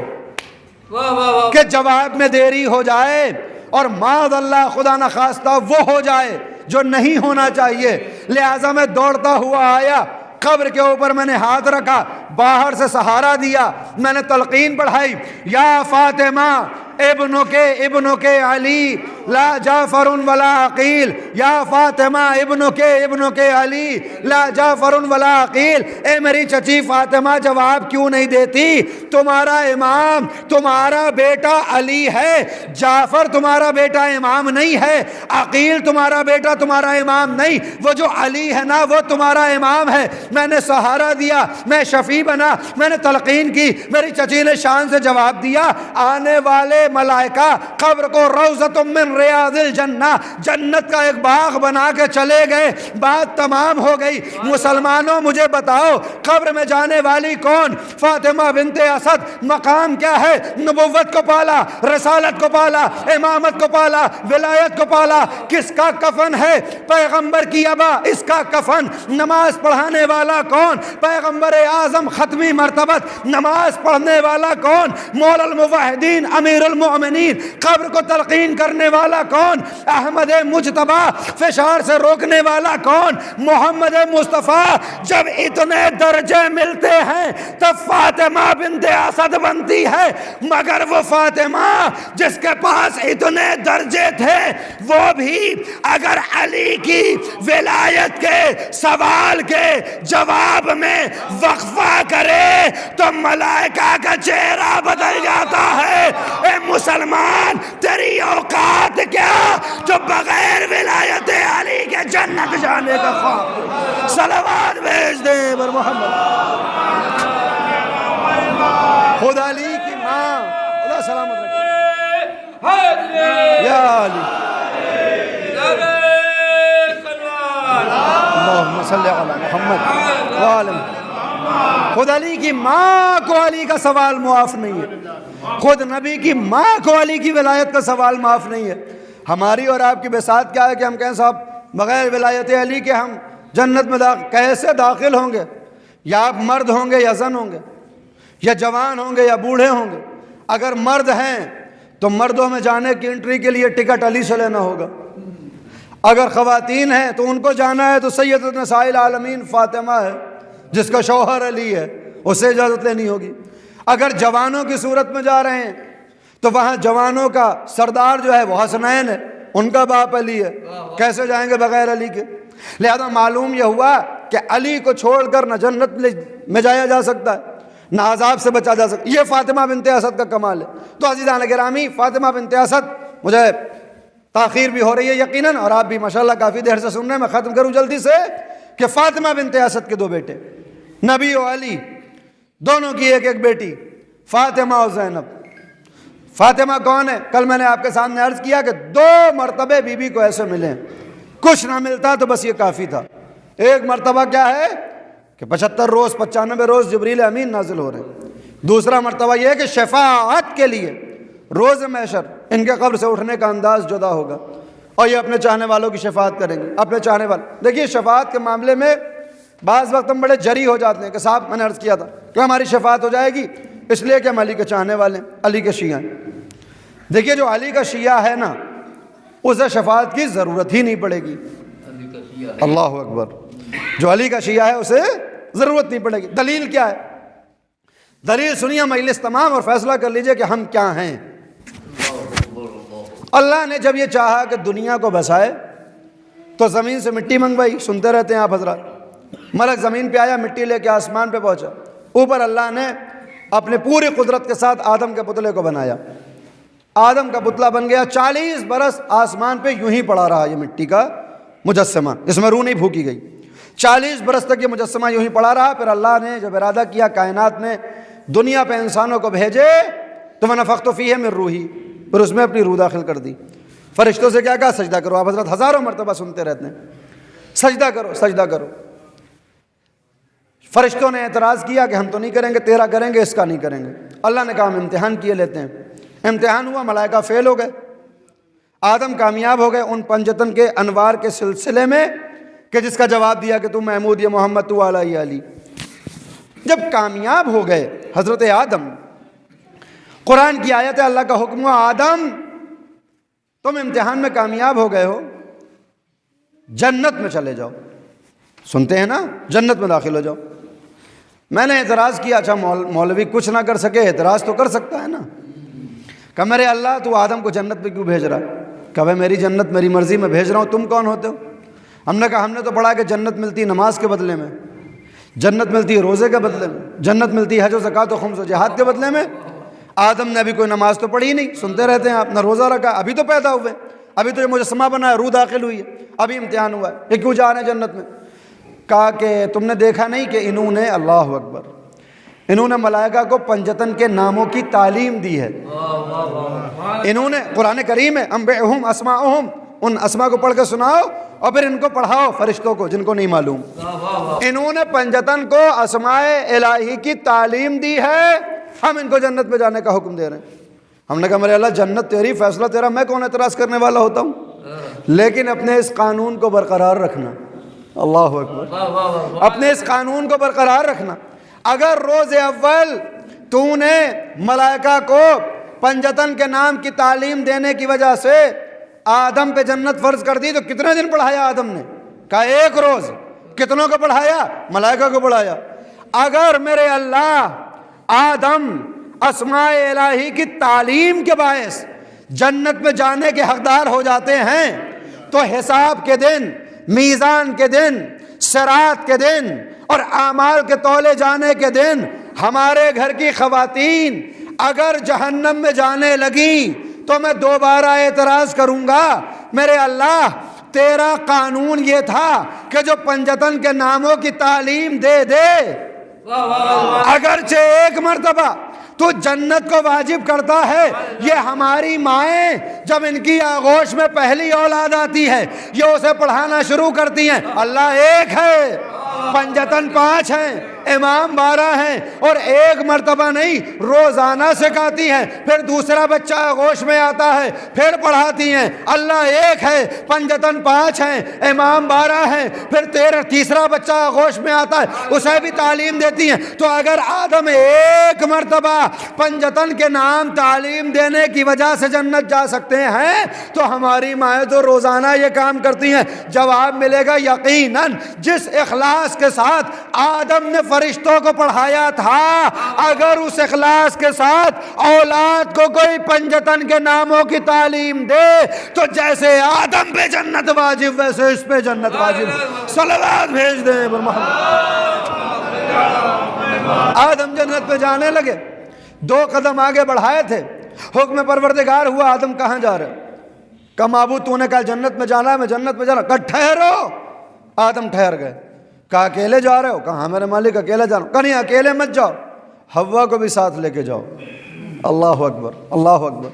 کہ جواب میں دیری ہو جائے اور معاذ اللہ خدا نہ خواستہ وہ ہو جائے جو نہیں ہونا چاہیے. لہٰذا میں دوڑتا ہوا آیا، قبر کے اوپر میں نے ہاتھ رکھا، باہر سے سہارا دیا، میں نے تلقین پڑھائی یا فاطمہ ابنوں کے علی لا جعفر ولا عقیل، یا فاطمہ ابنوں کے علی لا جعفر ولا عقیل. اے میری چچی فاطمہ جواب کیوں نہیں دیتی؟ تمہارا امام تمہارا بیٹا علی ہے، جعفر تمہارا بیٹا امام نہیں ہے، عقیل تمہارا بیٹا تمہارا امام نہیں، وہ جو علی ہے نا وہ تمہارا امام ہے. میں نے سہارا دیا، میں شفیع بنا، میں نے تلقین کی، میری چچی نے شان سے جواب دیا. آنے والے ملائکہ قبر کو روضۃ من ریاض الجنہ، جنت کا ایک باغ بنا کے چلے گئے، بات تمام ہو گئی۔ مسلمانوں مجھے بتاؤ قبر میں جانے والی کون؟ فاطمہ بنت اسد۔ مقام کیا ہے؟ نبوت کو پالا، رسالت کو پالا، امامت کو پالا، ولایت کو پالا۔ کس کا کفن ہے؟ پیغمبر کی ابا، اس کا کفن۔ نماز پڑھانے والا کون؟ پیغمبر اعظم ختمی مرتبت۔ نماز پڑھنے والا کون؟ مولا الموحدین امیر المؤمنین۔ قبر کو تلقین کرنے والا کون؟ احمد مجتبی۔ فشار سے روکنے والا کون؟ محمد مصطفیٰ۔ جب اتنے درجے ملتے ہیں تب فاطمہ بنت اسد بنتی ہے، مگر وہ فاطمہ جس کے پاس اتنے درجے تھے وہ بھی اگر علی کی ولایت کے سوال کے جواب میں وقفہ کرے تو ملائکہ کا چہرہ بدل جاتا ہے۔ اے مسلمان، تیری اوقات کیا جو بغیر ولایت علی کے جنت جانے کا خواب؟ صلوات بھیج دیں بر محمد۔ خدا علی کی ماں، خدا سلامت رکھے یا علی۔ اللہم صلی علی محمد وآلہ محمد۔ خود علی کی ماں کو علی کا سوال معاف نہیں ہے، خود نبی کی ماں کو علی کی ولایت کا سوال معاف نہیں ہے۔ ہماری اور آپ کی بساط کیا ہے کہ ہم کہیں صاحب بغیر ولایت علی کے ہم جنت میں کیسے داخل ہوں گے؟ یا آپ مرد ہوں گے یا زن ہوں گے، یا جوان ہوں گے یا بوڑھے ہوں گے؟ اگر مرد ہیں تو مردوں میں جانے کی انٹری کے لیے ٹکٹ علی سے لینا ہوگا، اگر خواتین ہیں تو ان کو جانا ہے تو سیدۃ نساء العالمین فاطمہ ہے جس کا شوہر علی ہے، اسے اجازت لینی ہوگی۔ اگر جوانوں کی صورت میں جا رہے ہیں تو وہاں جوانوں کا سردار جو ہے وہ حسنین ہے، ان کا باپ علی ہے، کیسے جائیں گے بغیر علی کے؟ لہذا معلوم یہ ہوا کہ علی کو چھوڑ کر نہ جنت میں جایا جا سکتا ہے نہ عذاب سے بچا جا سکتا۔ یہ فاطمہ بنت اسد کا کمال ہے۔ تو عزیزان گرامی، فاطمہ بنت اسد، مجھے تاخیر بھی ہو رہی ہے یقیناً، اور آپ بھی ماشاءاللہ کافی دیر سے سن رہے ہیں، میں ختم کروں جلدی سے کہ فاطمہ بنت اسد کے دو بیٹے، نبی و علی دونوں کی ایک ایک بیٹی، فاطمہ اور زینب۔ فاطمہ کون ہے؟ کل میں نے آپ کے سامنے عرض کیا کہ 2 مرتبے بی بی کو ایسے ملے، کچھ نہ ملتا تو بس یہ کافی تھا۔ ایک مرتبہ کیا ہے کہ 75 روز 95 روز جبریل امین نازل ہو رہے ہیں۔ دوسرا مرتبہ یہ ہے کہ شفاعت کے لیے روز محشر ان کے قبر سے اٹھنے کا انداز جدا ہوگا اور یہ اپنے چاہنے والوں کی شفاعت کریں گے، اپنے چاہنے والے۔ دیکھیے شفاعت کے معاملے میں بعض وقت ہم بڑے جری ہو جاتے ہیں کہ صاحب میں نے عرض کیا تھا کہ ہماری شفاعت ہو جائے گی اس لیے کہ ہم علی کے چاہنے والے ہیں، علی کے شیعہ ہیں۔ دیکھیے جو علی کا شیعہ ہے نا اسے شفاعت کی ضرورت ہی نہیں پڑے گی۔ اللہ اکبر۔ جو علی کا شیعہ ہے اسے ضرورت نہیں پڑے گی۔ دلیل کیا ہے؟ دلیل سنیے مجلس تمام اور فیصلہ کر لیجئے کہ ہم کیا ہیں۔ اللہ نے جب یہ چاہا کہ دنیا کو بسائے تو زمین سے مٹی منگوائی، سنتے رہتے ہیں آپ حضرات۔ ملک زمین پہ آیا، مٹی لے کے آسمان پہ پہنچا، اوپر اللہ نے اپنے پوری قدرت کے ساتھ آدم کے پتلے کو بنایا۔ آدم کا پتلا بن گیا، 40 برس آسمان پہ یوں ہی پڑا رہا یہ مٹی کا مجسمہ، اس میں روح نہیں پھونکی گئی۔ 40 برس تک یہ مجسمہ یوں ہی پڑا رہا۔ پھر اللہ نے جب ارادہ کیا کائنات میں دنیا پہ انسانوں کو بھیجے تو وَنَفَخْتُ فِيهِ مِن روحی، پھر اس میں اپنی روح داخل کر دی۔ فرشتوں سے کیا کہا؟ سجدہ کرو۔ آپ حضرت ہزاروں مرتبہ سنتے رہتے ہیں سجدہ کرو سجدہ کرو۔ فرشتوں نے اعتراض کیا کہ ہم تو نہیں کریں گے، تیرا کریں گے، اس کا نہیں کریں گے۔ اللہ نے کہا ہم امتحان کیے لیتے ہیں۔ امتحان ہوا، ملائکہ فیل ہو گئے، آدم کامیاب ہو گئے ان پنجتن کے انوار کے سلسلے میں کہ جس کا جواب دیا کہ تم محمود یا محمد تو اعلیٰ یا علی۔ جب کامیاب ہو گئے حضرت آدم، قرآن کی آیت ہے، اللہ کا حکم ہوا آدم تم امتحان میں کامیاب ہو گئے ہو، جنت میں چلے جاؤ۔ سنتے ہیں نا، جنت میں داخل ہو جاؤ۔ میں نے اعتراض کیا، اچھا مولوی کچھ نہ کر سکے، اعتراض تو کر سکتا ہے نا۔ کہ میرے اللہ تو آدم کو جنت میں کیوں بھیج رہا ہے؟ کہ بھائی میری جنت میری مرضی میں بھیج رہا ہوں، تم کون ہوتے ہو؟ ہم نے کہا ہم نے تو پڑھا کہ جنت ملتی نماز کے بدلے میں، جنت ملتی ہے روزے کے بدلے میں، جنت ملتی ہے حج و زکوٰۃ و خمس و جہاد کے بدلے میں۔ آدم نے ابھی کوئی نماز تو پڑھی نہیں، سنتے رہتے ہیں آپ، نہ روزہ رکھا، ابھی تو پیدا ہوئے، ابھی تو یہ مجسمہ بنا ہے، روح داخل ہوئی ہے، ابھی امتحان ہوا ہے، یہ کیوں جا رہے ہیں جنت میں؟ کہا کہ تم نے دیکھا نہیں کہ انہوں نے، اللہ اکبر، انہوں نے ملائکہ کو پنجتن کے ناموں کی تعلیم دی ہے. انہوں نے قرآن کریم ہے انبئہم اسماءہم، ان اسماء کو پڑھ کے سناؤ اور پھر ان کو پڑھاؤ فرشتوں کو جن کو نہیں معلوم. انہوں نے پنجتن کو اسماء الہی کی تعلیم دی ہے. ہم ان کو جنت میں جانے کا حکم دے رہے ہیں. ہم نے کہا میرے اللہ جنت تیری، فیصلہ تیرا، میں کون اعتراض کرنے والا ہوتا ہوں. لیکن اپنے اس قانون کو برقرار رکھنا. اللہ اکبر. اپنے اس قانون کو برقرار رکھنا. اگر روز اول تو نے ملائکہ کو پنجتن کے نام کی تعلیم دینے کی وجہ سے آدم پہ جنت فرض کر دی تو کتنے دن پڑھایا آدم نے؟ کہا ایک روز. کتنوں کو پڑھایا؟ ملائکہ کو پڑھایا. اگر میرے اللہ آدم اسماء الہی کی تعلیم کے باعث جنت میں جانے کے حقدار ہو جاتے ہیں تو حساب کے دن، میزان کے دن، صراط کے دن اور اعمال کے تولے جانے کے دن ہمارے گھر کی خواتین اگر جہنم میں جانے لگیں تو میں دوبارہ اعتراض کروں گا میرے اللہ تیرا قانون یہ تھا کہ جو پنجتن کے ناموں کی تعلیم دے دے اگرچہ ایک مرتبہ تو جنت کو واجب کرتا ہے. یہ ہماری مائیں جب ان کی آغوش میں پہلی اولاد آتی ہے یہ اسے پڑھانا شروع کرتی ہیں اللہ ایک ہے، پنجتن 5 ہیں، امام 12 ہیں، اور ایک مرتبہ نہیں روزانہ سکھاتی ہیں. پھر دوسرا بچہ آغوش میں آتا ہے پھر پڑھاتی ہیں اللہ ایک ہے، پنجتن 5 ہیں، امام 12 ہیں. پھر تیسرا بچہ آغوش میں آتا ہے اسے بھی تعلیم دیتی ہیں. تو اگر آدم ایک مرتبہ پنجتن کے نام تعلیم دینے کی وجہ سے جنت جا سکتے ہیں تو ہماری مائیں تو روزانہ یہ کام کرتی ہیں. جواب ملے گا یقیناً جس اخلاص کے ساتھ آدم نے فرشتوں کو پڑھایا تھا اگر اس اخلاص کے ساتھ اولاد کو کوئی پنجتن کے ناموں کی تعلیم دے تو جیسے آدم پہ جنت واجب ویسے اس پہ جنت واجب. صلوات بھیج دیں پر محمد. آدم جنت پہ جانے لگے، 2 قدم آگے بڑھائے تھے، حکم پروردگار ہوا آدم کہاں جا رہے؟ کہا معبود تو نے کہا جنت میں جانا ہے، میں جنت میں جانا. کہا ٹھہرو. آدم ٹھہر گئے. کہا اکیلے جا رہے ہو؟ کہا ہاں میرے مالک اکیلے جا رہا ہوں. کہا نہیں اکیلے مت جاؤ، حوا کو بھی ساتھ لے کے جاؤ. اللہ اکبر اللہ اکبر.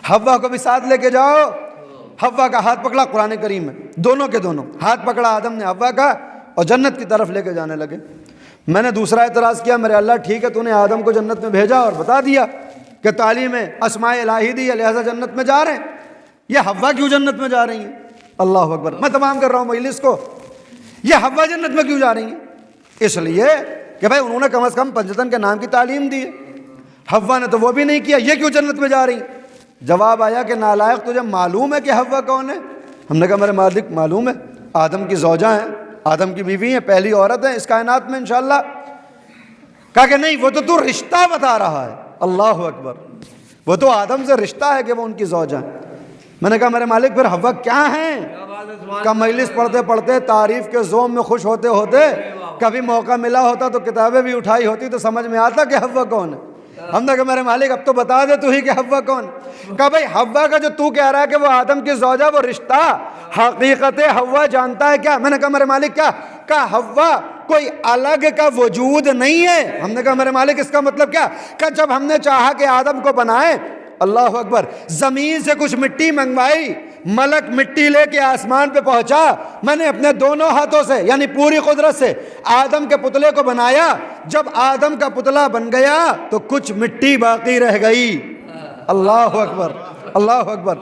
حوا کو بھی ساتھ لے کے جاؤ. حوا کا ہاتھ پکڑا، قرآن کریم میں دونوں کے دونوں ہاتھ پکڑا آدم نے حوا کا اور جنت کی طرف لے کے جانے لگے. میں نے دوسرا اعتراض کیا میرے اللہ ٹھیک ہے تو نے آدم کو جنت میں بھیجا اور بتا دیا کہ تعلیم اسماء الہی دی ہے لہذا جنت میں جا رہے ہیں، یہ حوا کیوں جنت میں جا رہی ہیں؟ اللہ اکبر. میں تمام کر رہا ہوں مجلس کو، یہ حوا جنت میں کیوں جا رہی ہیں؟ اس لیے کہ بھائی انہوں نے کم از کم پنجتن کے نام کی تعلیم دی ہے، حوا نے تو وہ بھی نہیں کیا، یہ کیوں جنت میں جا رہی ہیں؟ جواب آیا کہ نالائق تجھے معلوم ہے کہ حوا کون ہے؟ ہم نے کہا میرے مالک معلوم ہے، آدم کی زوجہ ہیں، آدم کی بیوی ہیں، پہلی عورت ہے اس کائنات میں انشاءاللہ. کہا کہ نہیں وہ تو رشتہ بتا رہا ہے. اللہ اکبر. وہ تو آدم سے رشتہ ہے کہ وہ ان کی زوجہ ہیں. میں نے کہا میرے مالک پھر حوا کیا ہیں؟ کہ مجلس پڑھتے پڑھتے تعریف کے زوم میں خوش ہوتے ہوتے کبھی موقع ملا ہوتا تو کتابیں بھی اٹھائی ہوتی تو سمجھ میں آتا کہ حوا کون ہے. ہم نے کہا میرے مالک اب تو بتا دے تو ہی کہ حوا کون. کہا بھائی حوا کا جو تو کہہ رہا ہے کہ وہ آدم کی زوجہ وہ رشتہ حقیقت حوا جانتا ہے کیا؟ میں نے کہا میرے مالک کیا؟ کہا حوا کوئی الگ کا وجود نہیں ہے. ہم نے کہا میرے مالک اس کا مطلب کیا؟ کہ جب ہم نے چاہا کہ آدم کو بنائے، اللہ اکبر، زمین سے کچھ مٹی منگوائی، ملک مٹی لے کے آسمان پہ پہنچا، میں نے اپنے دونوں ہاتھوں سے یعنی پوری قدرت سے آدم کے پتلے کو بنایا. جب آدم کا پتلا بن گیا تو کچھ مٹی باقی رہ گئی. اللہ اکبر اللہ اکبر.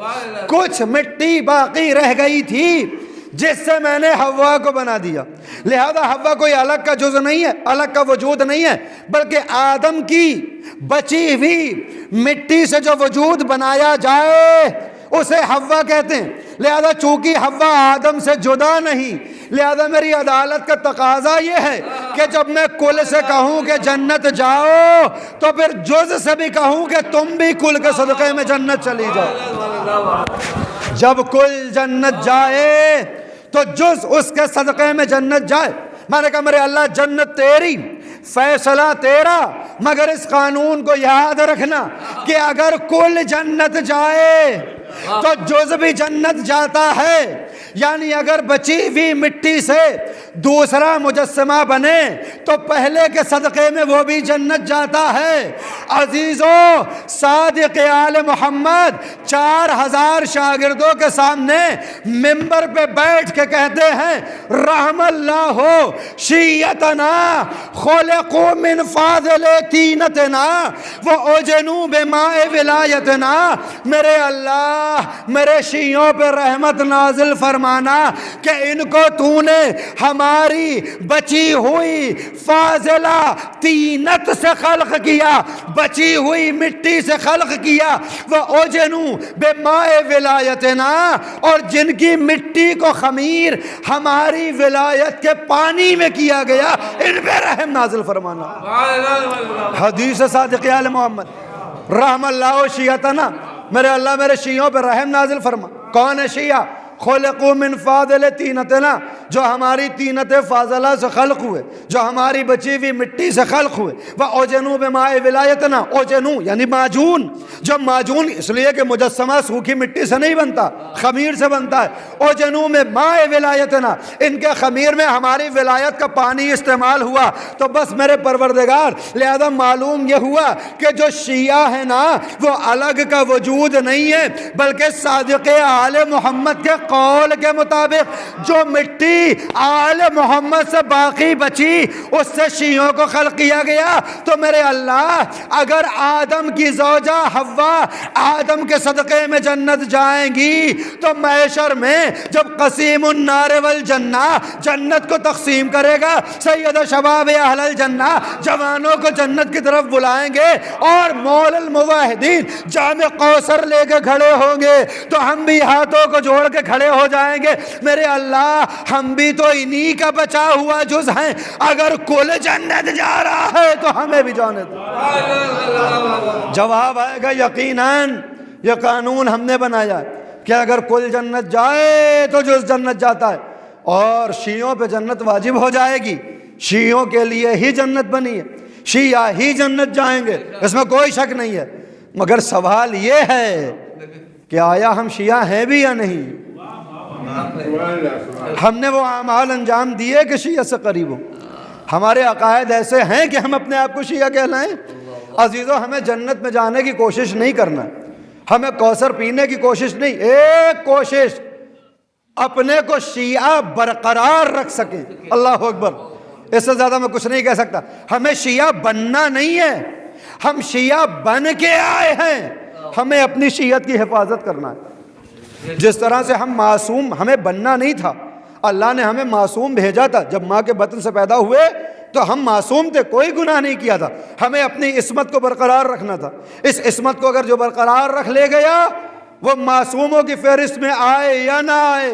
کچھ مٹی باقی رہ گئی تھی جس سے میں نے حوا کو بنا دیا. لہذا حوا کوئی الگ کا جز نہیں ہے، الگ کا وجود نہیں ہے، بلکہ آدم کی بچی ہوئی مٹی سے جو وجود بنایا جائے اسے حوا کہتے ہیں. لہذا چونکہ حوا آدم سے جدا نہیں، لہذا میری عدالت کا تقاضا یہ ہے کہ جب میں کل سے کہوں کہ جنت جاؤ تو پھر جز سے بھی کہوں کہ تم بھی کل کے صدقے میں جنت چلی جاؤ. جب کل جنت جائے تو جز اس کے صدقے میں جنت جائے. میں نے کہا میرے اللہ جنت تیری، فیصلہ تیرا، مگر اس قانون کو یاد رکھنا کہ اگر کل جنت جائے تو جز بھی جنت جاتا ہے. یعنی اگر بچی ہوئی مٹی سے دوسرا مجسمہ بنے تو پہلے کے صدقے میں وہ بھی جنت جاتا ہے۔ عزیزوں، صادق آل محمد 4000 شاگردوں کے سامنے ممبر پہ بیٹھ کے کہتے ہیں رحم اللہ شیعتنا خلقوا من فاضل تینتنا واجنوا بماء ولایتنا۔ میرے اللہ، میرے شیعوں پہ رحمت نازل فرمانا کہ ان کو تو نے ہماری بچی ہوئی فاضلہ تینت سے خلق کیا، بچی ہوئی مٹی سے خلق کیا، واجنوا بماء ولایتنا، اور جن کی مٹی کو خمیر ہماری ولایت کے پانی میں کیا گیا، ان پہ رحم نازل فرمانا۔ حدیث صادق آل محمد رحم اللہ شیعتنا، میرے اللہ میرے شیعوں پہ رحم نازل فرما۔ کون ہے شیعہ؟ خلقوا من فاضل تینتنا، جو ہماری تینت فاضلہ سے خلق ہوئے، جو ہماری بچی ہوئی مٹی سے خلق ہوئے۔ وَأُجَنُوا بِمَاءِ وِلَایَتِنَا، اوجنو یعنی معجون، جو معجون اس لیے کہ مجسمہ سوکھی مٹی سے نہیں بنتا، خمیر سے بنتا ہے۔ اوجنوا میں ماء ولایتنا، ان کے خمیر میں ہماری ولایت کا پانی استعمال ہوا۔ تو بس میرے پروردگار، لہذا معلوم یہ ہوا کہ جو شیعہ ہے نا وہ الگ کا وجود نہیں ہے، بلکہ صادق آل محمد کے قول کے مطابق جو مٹی آل محمد سے باقی بچی اس سے شیعوں کو خلق کیا گیا۔ تو میرے اللہ، اگر آدم کی زوجہ حوا آدم کے صدقے میں جنت جائیں گی تو محشر میں جب قسیم النار والجنہ جنت کو تقسیم کرے گا، سید شباب اہل الجنہ جوانوں کو جنت کی طرف بلائیں گے، اور مول الموحدین جام کوثر لے کے کھڑے ہوں گے تو ہم بھی ہاتھوں کو جوڑ کے کھڑے ہو جائیں گے۔ میرے اللہ، ہم بھی تو انہی کا بچا ہوا جز ہیں، اگر کل جنت جا رہا ہے تو ہمیں بھی جانے دو۔ جواب آئے گا یقیناً یہ قانون ہم نے بنایا کہ اگر کل جنت جائے تو جز جنت جاتا ہے، اور شیعوں پہ جنت واجب ہو جائے گی، شیعوں کے لیے ہی جنت بنی ہے، شیعہ ہی جنت جائیں گے، اس میں کوئی شک نہیں ہے۔ مگر سوال یہ ہے کہ آیا ہم شیعہ ہیں بھی یا نہیں؟ ہم نے وہ اعمال انجام دیے کہ شیعہ سے قریب ہوں؟ ہمارے عقائد ایسے ہیں کہ ہم اپنے آپ کو شیعہ کہلائیں؟ عزیزوں، ہمیں جنت میں جانے کی کوشش نہیں کرنا، ہمیں کوثر پینے کی کوشش نہیں، ایک کوشش اپنے کو شیعہ برقرار رکھ سکیں۔ اللہ اکبر، اس سے زیادہ میں کچھ نہیں کہہ سکتا۔ ہمیں شیعہ بننا نہیں ہے، ہم شیعہ بن کے آئے ہیں، ہمیں اپنی شیعت کی حفاظت کرنا ہے۔ جس طرح سے ہم معصوم، ہمیں بننا نہیں تھا، اللہ نے ہمیں معصوم بھیجا تھا، جب ماں کے بطن سے پیدا ہوئے تو ہم معصوم تھے، کوئی گناہ نہیں کیا تھا، ہمیں اپنی عصمت کو برقرار رکھنا تھا۔ اس عصمت کو اگر جو برقرار رکھ لے گیا وہ معصوموں کی فہرست میں آئے یا نہ آئے،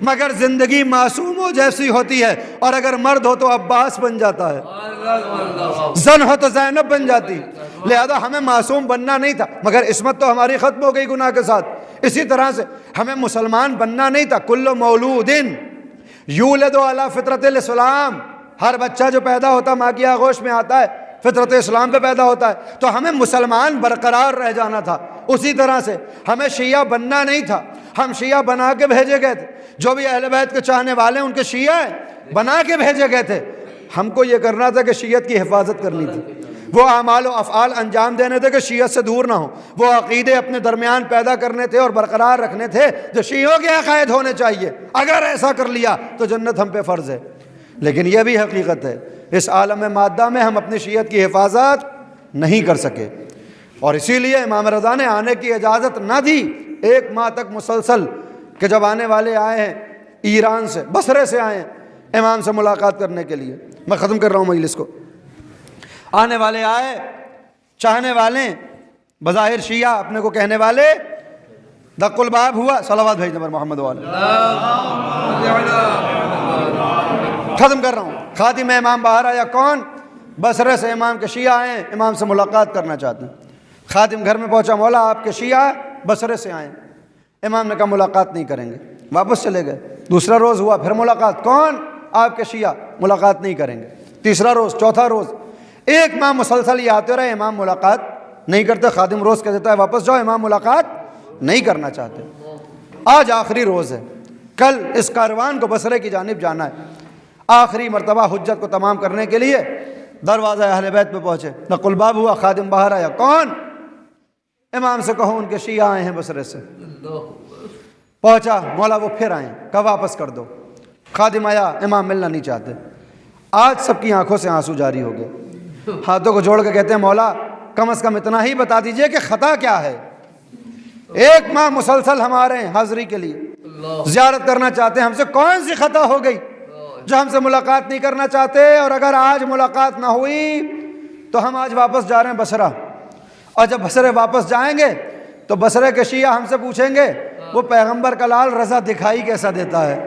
مگر زندگی معصوموں جیسی ہوتی ہے، اور اگر مرد ہو تو عباس بن جاتا ہے، زن ہو تو زینب بن جاتی۔ لہذا ہمیں معصوم بننا نہیں تھا، مگر عصمت تو ہماری ختم ہو گئی گناہ کے ساتھ۔ اسی طرح سے ہمیں مسلمان بننا نہیں تھا، کل مولود یولد علی فطرت الاسلام، ہر بچہ جو پیدا ہوتا ماں کی آغوش میں آتا ہے، فطرت اسلام پہ پیدا ہوتا ہے، تو ہمیں مسلمان برقرار رہ جانا تھا۔ اسی طرح سے ہمیں شیعہ بننا نہیں تھا، ہم شیعہ بنا کے بھیجے گئے تھے، جو بھی اہل بیت کے چاہنے والے ان کے شیعہ ہیں، بنا کے بھیجے گئے تھے۔ ہم کو یہ کرنا تھا کہ شیعت کی حفاظت کرنی تھی، وہ اعمال و افعال انجام دینے تھے کہ شیعت سے دور نہ ہو، وہ عقیدے اپنے درمیان پیدا کرنے تھے اور برقرار رکھنے تھے جو شیعوں کے عقائد ہونے چاہیے۔ اگر ایسا کر لیا تو جنت ہم پہ فرض ہے۔ لیکن یہ بھی حقیقت ہے، اس عالم مادہ میں ہم اپنی شیعت کی حفاظت نہیں کر سکے، اور اسی لیے امام رضا نے آنے کی اجازت نہ دی 1 ماہ تک مسلسل، کہ جب آنے والے آئے ہیں ایران سے، بصرے سے آئے ہیں امام سے ملاقات کرنے کے لیے۔ میں ختم کر رہا ہوں مجلس کو۔ آنے والے آئے، چاہنے والے، بظاہر شیعہ، اپنے کو کہنے والے، دق الباب ہوا، صلوات بھیجنے پر محمد والے۔ ختم کر رہا ہوں۔ خاتم امام باہر آیا، کون؟ بصرے سے امام کے شیعہ آئے ہیں، امام سے ملاقات کرنا چاہتے ہیں۔ خاتم گھر میں پہنچا، مولا آپ کے شیعہ بصرے سے آئے ہیں۔ امام نے کہا ملاقات نہیں کریں گے، واپس چلے گئے۔ دوسرا روز ہوا، پھر ملاقات، کون؟ آپ کے شیعہ، ملاقات نہیں کریں گے۔ تیسرا روز، چوتھا روز، 1 ماہ مسلسل یہ آتے رہے، امام ملاقات نہیں کرتے۔ خادم روز کہہ دیتا ہے واپس جاؤ، امام ملاقات نہیں کرنا چاہتے۔ آج آخری روز ہے، کل اس کاروان کو بصرے کی جانب جانا ہے۔ آخری مرتبہ حجت کو تمام کرنے کے لیے دروازہ اہل بیت پہ پہنچے، نقل الباب ہوا، خادم باہر آیا، کون؟ امام سے کہو ان کے شیعہ آئے ہیں بصرے سے۔ پہنچا، مولا وہ پھر آئیں، کہا واپس کر دو۔ خادم آیا، امام ملنا نہیں چاہتے۔ آج سب کی آنکھوں سے آنسو جاری ہو گئے، ہاتھوں کو جوڑ کے کہتے ہیں مولا کم از کم اتنا ہی بتا دیجئے کہ خطا کیا ہے۔ ایک ماہ مسلسل ہم آ رہے ہیں حاضری کے لیے، زیارت کرنا چاہتے ہیں، ہم سے کون سی خطا ہو گئی جو ہم سے ملاقات نہیں کرنا چاہتے؟ اور اگر آج ملاقات نہ ہوئی تو ہم آج واپس جا رہے ہیں بصرہ، اور جب بصرے واپس جائیں گے تو بصرے کے شیعہ ہم سے پوچھیں گے وہ پیغمبر کا لال رضا دکھائی کیسا دیتا ہے،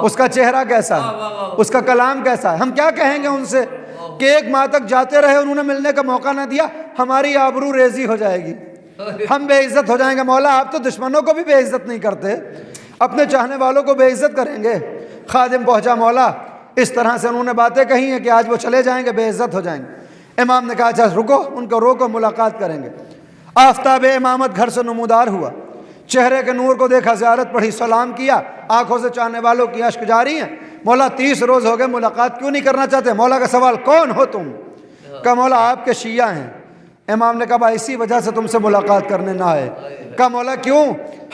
اس کا چہرہ کیسا ہے، اس کا کلام کیسا ہے۔ ہم کیا کہیں گے ان سے کہ ایک ماہ تک جاتے رہے، انہوں نے ملنے کا موقع نہ دیا، ہماری آبرو ریزی ہو جائے گی، ہم بے عزت ہو جائیں گے۔ مولا آپ تو دشمنوں کو بھی بے عزت نہیں کرتے، اپنے چاہنے والوں کو بے عزت کریں گے۔ خادم پہنچا، مولا اس طرح سے انہوں نے باتیں کہی ہیں کہ آج وہ چلے جائیں گے، بے عزت ہو جائیں گے۔ امام نے کہا اچھا رکو، ان کو روکو، ملاقات کریں گے۔ آفتاب امامت گھر سے نمودار ہوا، چہرے کے نور کو دیکھا، زیارت پڑھی، سلام کیا، آنکھوں سے چاہنے والوں کی اشک جاری ہیں۔ مولا 30 روز ہو گئے، ملاقات کیوں نہیں کرنا چاہتے؟ مولا کا سوال، کون ہو تم؟ کہا مولا آپ کے شیعہ ہیں۔ امام نے کہا اسی وجہ سے تم سے ملاقات کرنے نہ آئے۔ کہا مولا کیوں؟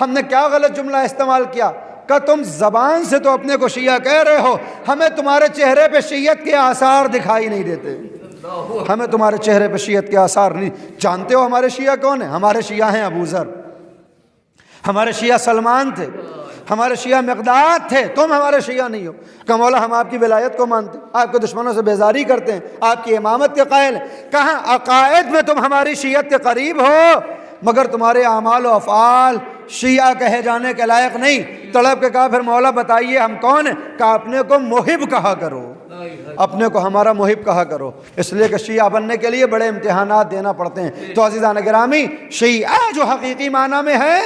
ہم نے کیا غلط جملہ استعمال کیا؟ کہا تم زبان سے تو اپنے کو شیعہ کہہ رہے ہو، ہمیں تمہارے چہرے پہ شیعت کے آثار دکھائی نہیں دیتے، ہمیں تمہارے چہرے پہ شیعت کے آثار نہیں۔ جانتے ہو ہمارے شیعہ کون ہیں؟ ہمارے شیعہ ہیں ابو ذر، ہمارے شیعہ سلمان تھے، ہمارے شیعہ مقداد تھے، تم ہمارے شیعہ نہیں ہو۔ کہ مولا ہم آپ کی ولایت کو مانتے، آپ کے دشمنوں سے بیزاری کرتے ہیں، آپ کی امامت کے قائل ہیں۔ کہاں عقائد میں تم ہماری شیعت کے قریب ہو، مگر تمہارے اعمال و افعال شیعہ کہے جانے کے لائق نہیں۔ تڑپ کے کہا پھر مولا بتائیے ہم کون ہیں؟ کہا اپنے کو محب کہا کرو، اپنے کو ہمارا محب کہا کرو، اس لیے کہ شیعہ بننے کے لیے بڑے امتحانات دینا پڑتے ہیں۔ تو عزیزان گرامی، شیعہ جو حقیقی معنی میں ہے،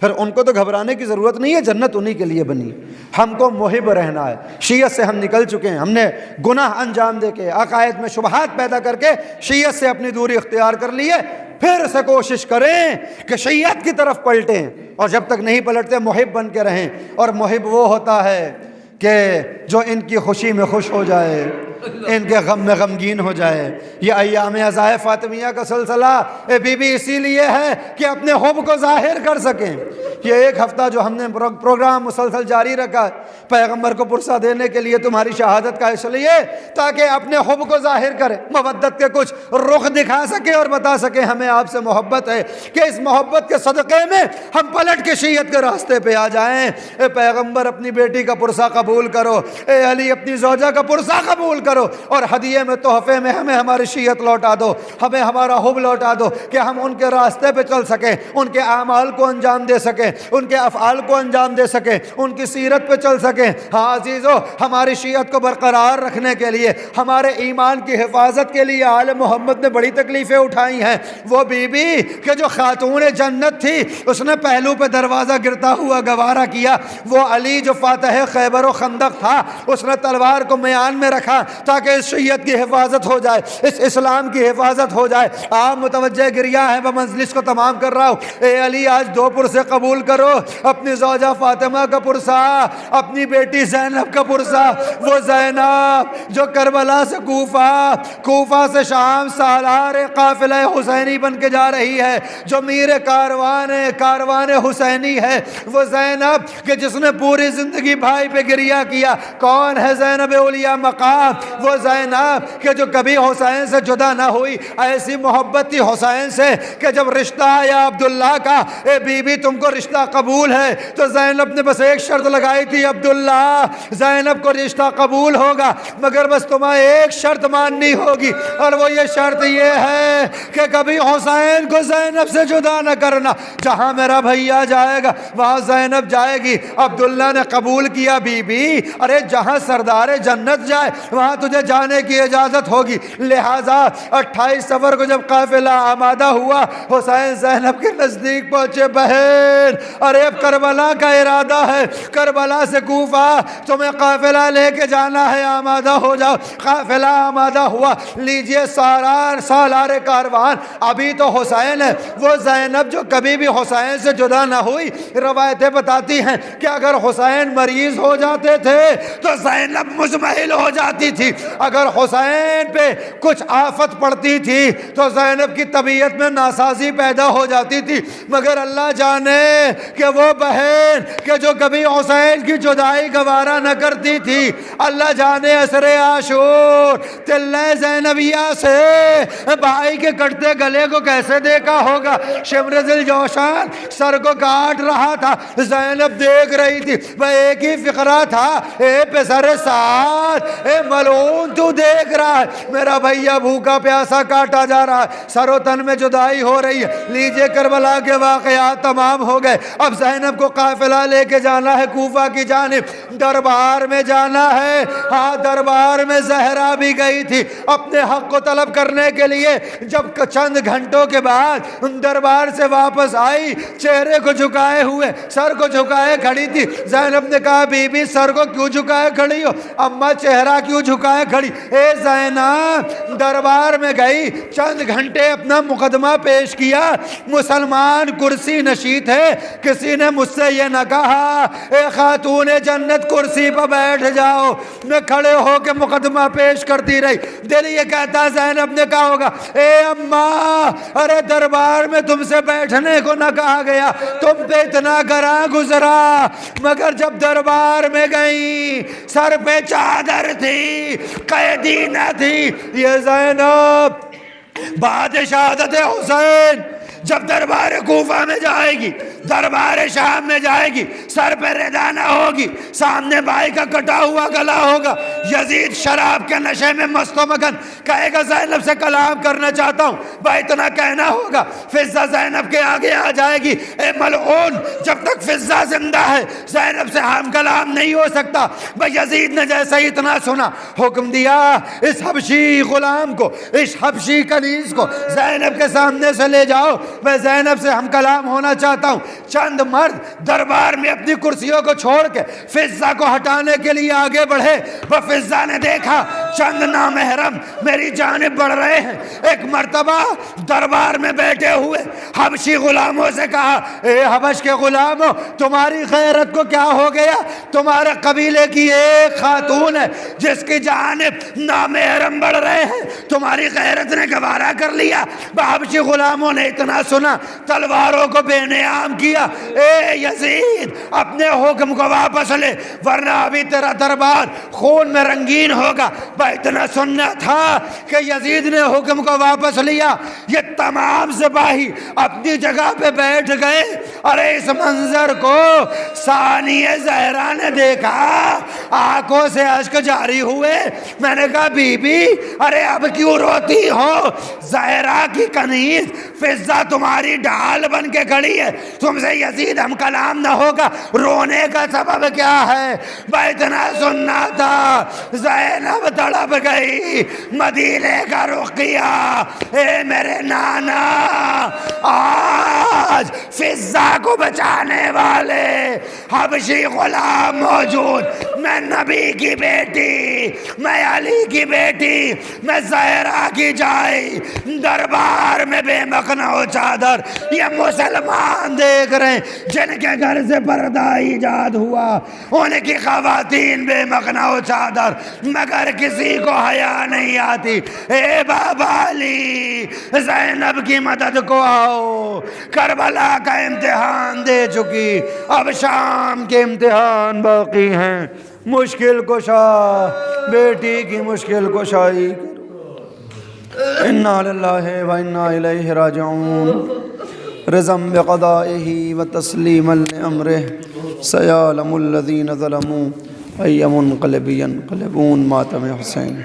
پھر ان کو تو گھبرانے کی ضرورت نہیں ہے، جنت انہی کے لیے بنی۔ ہم کو محب رہنا ہے۔ شیعت سے ہم نکل چکے ہیں، ہم نے گناہ انجام دے کے، عقائد میں شبہات پیدا کر کے شیعت سے اپنی دوری اختیار کر لی ہے۔ پھر سے کوشش کریں کہ شیعت کی طرف پلٹیں، اور جب تک نہیں پلٹتے محب بن کے رہیں۔ اور محب وہ ہوتا ہے کہ جو ان کی خوشی میں خوش ہو جائے، ان کے غم میں غمگین ہو جائے۔ یہ ایام عزائے فاطمیہ کا سلسلہ بی بی اسی لیے ہے کہ اپنے حب کو ظاہر کر سکیں۔ یہ ایک ہفتہ جو ہم نے پروگرام مسلسل جاری رکھا پیغمبر کو پرسہ دینے کے لیے تمہاری شہادت کا، اس لیے تاکہ اپنے حب کو ظاہر کرے، مودت کے کچھ رخ دکھا سکے اور بتا سکے ہمیں آپ سے محبت ہے، کہ اس محبت کے صدقے میں ہم پلٹ کے شیعت کے راستے پہ آ جائیں۔ اے پیغمبر اپنی بیٹی کا پرسہ قبول کرو، اے علی اپنی زوجہ کا پرسہ قبول کرو، اور ہدیے میں تحفے میں ہمیں ہماری شیعت لوٹا دو، ہمیں ہمارا حب لوٹا دو، کہ ہم ان کے راستے پہ چل سکیں، ان کے اعمال کو انجام دے سکیں، ان کے افعال کو انجام دے سکیں، ان کی سیرت پہ چل سکیں۔ ہاں عزیزو، ہماری شیعت کو برقرار رکھنے کے لیے، ہمارے ایمان کی حفاظت کے لیے آل محمد نے بڑی تکلیفیں اٹھائی ہیں۔ وہ بی بی کہ جو خاتون جنت تھی، اس نے پہلو پہ دروازہ گرتا ہوا گوارا کیا۔ وہ علی جو فاتح خیبر و خندق تھا، اس نے تلوار کو میان میں رکھا تاکہ اس شیعت کی حفاظت ہو جائے، اس اسلام کی حفاظت ہو جائے۔ آپ متوجہ گریہ ہیں، میں مجلس کو تمام کر رہا ہوں۔ اے علی آج 2 پرسے قبول کرو، اپنی زوجہ فاطمہ کا پرسہ، اپنی بیٹی زینب کا پرسہ۔ وہ زینب جو کربلا سے کوفہ سے شام سالار قافلہ حسینی بن کے جا رہی ہے، جو میر کاروان حسینی ہے، وہ زینب کہ جس نے پوری زندگی بھائی پہ گریہ کیا۔ کون ہے زینب اولیاء مقام؟ وہ زینب کہ جو کبھی حسین سے جدا نہ ہوئی، ایسی محبت تھی حسین سے کہ جب رشتہ آیا عبداللہ کا، اے بی بی تم کو رشتہ قبول ہے، تو زینب نے بس ایک شرط لگائی تھی، عبداللہ زینب کو رشتہ قبول ہوگا، مگر بس تمہیں ایک شرط ماننی ہوگی، اور وہ یہ شرط یہ ہے کہ کبھی حسین کو زینب سے جدا نہ کرنا۔ جہاں میرا بھیا جائے گا وہاں زینب جائے گی۔ عبداللہ نے قبول کیا۔ بی بی ارے جہاں سردار جنت جائے وہاں تجھے جانے کی اجازت ہوگی۔ لہٰذا 28 صفر کو جب قافلہ آمادہ ہوا، حسین زینب کے نزدیک پہنچے، بہن ارے اب کربلا کا ارادہ ہے، کربلا سے کوفہ تمہیں قافلہ لے کے جانا ہے، آمادہ ہو جاؤ۔ قافلہ آمادہ ہوا، لیجئے سالار کاروان ابھی تو حسین ہے، وہ زینب جو کبھی بھی حسین سے جدا نہ ہوئی، روایتیں بتاتی ہیں کہ اگر حسین مریض ہو جاتے تھے تو زینب مزمحل ہو جاتی تھی، اگر حسین پہ کچھ آفت پڑتی تھی تو زینب کی طبیعت میں ناسازی پیدا ہو جاتی تھی، مگر اللہ جانے کہ وہ بہن کہ جو کبھی حسین کی جدائی گوارا نہ کرتی تھی، اللہ جانے عصر عاشور تلے زینبیہ سے بھائی کے کٹتے گلے کو کیسے دیکھا ہوگا۔ شمر ذل جوشان سر کو کاٹ رہا تھا، زینب دیکھ رہی تھی، وہ ایک ہی فقرہ تھا، اے پسر سعد، اے ملعون تو دیکھ رہا ہے میرا بھیا بھوکا پیاسا کاٹا جا رہا ہے، سر و تن میں جدائی ہو رہی ہے۔ لیجئے کربلا کے واقعات تمام ہو گئے، اب زینب کو قافلہ لے کے جانا ہے کوفہ کی جانب، دربار میں جانا ہے۔ ہاں دربار میں زہرا بھی گئی تھی اپنے حق کو طلب کرنے کے لیے، جب چند گھنٹوں کے بعد دربار سے واپس آئی، چہرے کو جھکائے ہوئے، سر کو جھکائے کھڑی تھی۔ زینب نے کہا بی بی سر کو کیوں جھکائے کھڑی ہو؟ اماں چہرہ کیوں جھکائے کھڑی؟ اے زینب دربار میں گئی، چند گھنٹے اپنا مقدمہ پیش کیا، مسلمان کرسی نشین ہے، کسی نے مجھ سے یہ نہ کہا اے خاتون جنت کرسی پر بیٹھ جاؤ، میں کھڑے ہو کے مقدمہ پیش کرتی رہی۔ دل یہ کہتا زینب نے کہا ہوگا اے اماں ارے دربار میں تم سے بیٹھنے کو نہ کہا گیا، تم پہ اتنا گراں گزرا، مگر جب دربار میں گئی سر پہ چادر تھی، قیدی نہ تھی۔ یہ زینب بعد شہادت حسین جب دربار کوفہ میں جائے گی، دربار شام میں جائے گی، سر پہ ردا نہ ہوگی، سامنے بھائی کا کٹا ہوا گلا ہوگا، یزید شراب کے نشے میں مست و مگن کہے گا زینب سے کلام کرنا چاہتا ہوں، بھائی اتنا کہنا ہوگا، فضہ زینب کے آگے آ جائے گی، اے ملعون جب تک فضہ زندہ ہے زینب سے ہم کلام نہیں ہو سکتا۔ بھائی یزید نے جیسے ہی اتنا سنا، حکم دیا اس حبشی غلام کو، اس حبشی کنیز کو زینب کے سامنے سے لے جاؤ، میں زینب سے ہم کلام ہونا چاہتا ہوں۔ چند مرد دربار میں اپنی کرسیوں کو چھوڑ کے فضہ کو ہٹانے کے لیے آگے بڑھے، وہ فضہ نے دیکھا چند نامحرم میری جانب بڑھ رہے ہیں، ایک مرتبہ دربار میں بیٹھے ہوئے حبشی غلاموں سے کہا اے حبش کے غلاموں تمہاری غیرت کو کیا ہو گیا؟ تمہارے قبیلے کی ایک خاتون ہے جس کی جانب نامحرم بڑھ رہے ہیں، تمہاری غیرت نے گوارا کر لیا۔ حبشی غلاموں نے اتنا سنا تلواروں کو بے نیام کیا، اے یزید اپنے حکم کو واپس لے ورنہ ابھی تیرا دربار خون میں رنگین ہوگا۔ اتنا سننا تھا کہ یزید نے حکم کو واپس لیا، یہ تمام سپاہی اپنی جگہ پہ بیٹھ گئے۔ ارے اس منظر کو ثانیہ زہرا نے دیکھا، آنکھوں سے اشک جاری ہوئے۔ میں نے کہا بی بی ارے اب کیوں روتی ہو؟ زہرا کی کنیز فضہ تمہاری ڈھال بن کے کھڑی ہے، تم سے یزید ہم کلام نہ ہوگا، رونے کا سبب کیا ہے؟ اتنا سننا تھا۔ زینب تڑپ گئی، مدینے کا رخ کیا، اے میرے نانا آج فضہ کو بچانے والے حبشی غلام موجود، میں نبی کی بیٹی، میں علی کی بیٹی، میں زہرا کی جائی دربار میں بے مخنہ چادر، یہ مسلمان دیکھ رہے ہیں جن کے گھر سے پردہ ایجاد ہوا، ان کی خواتین بے مخنہ چادر، مگر کسی کو حیا نہیں آتی۔ اے بابا علی زینب کی مدد کو آؤ، کربلا کا امتحان دے چکی، اب شام کے امتحان باقی ہیں، مشکل کشا بیٹی کی مشکل کشائی کرو۔ انا للہ و انا الیہ راجعون، رضا بقضائہ و تسلیما لامرہ، سیعلم الذین ظلموا ای منقلب ینقلبون۔ ماتم حسین۔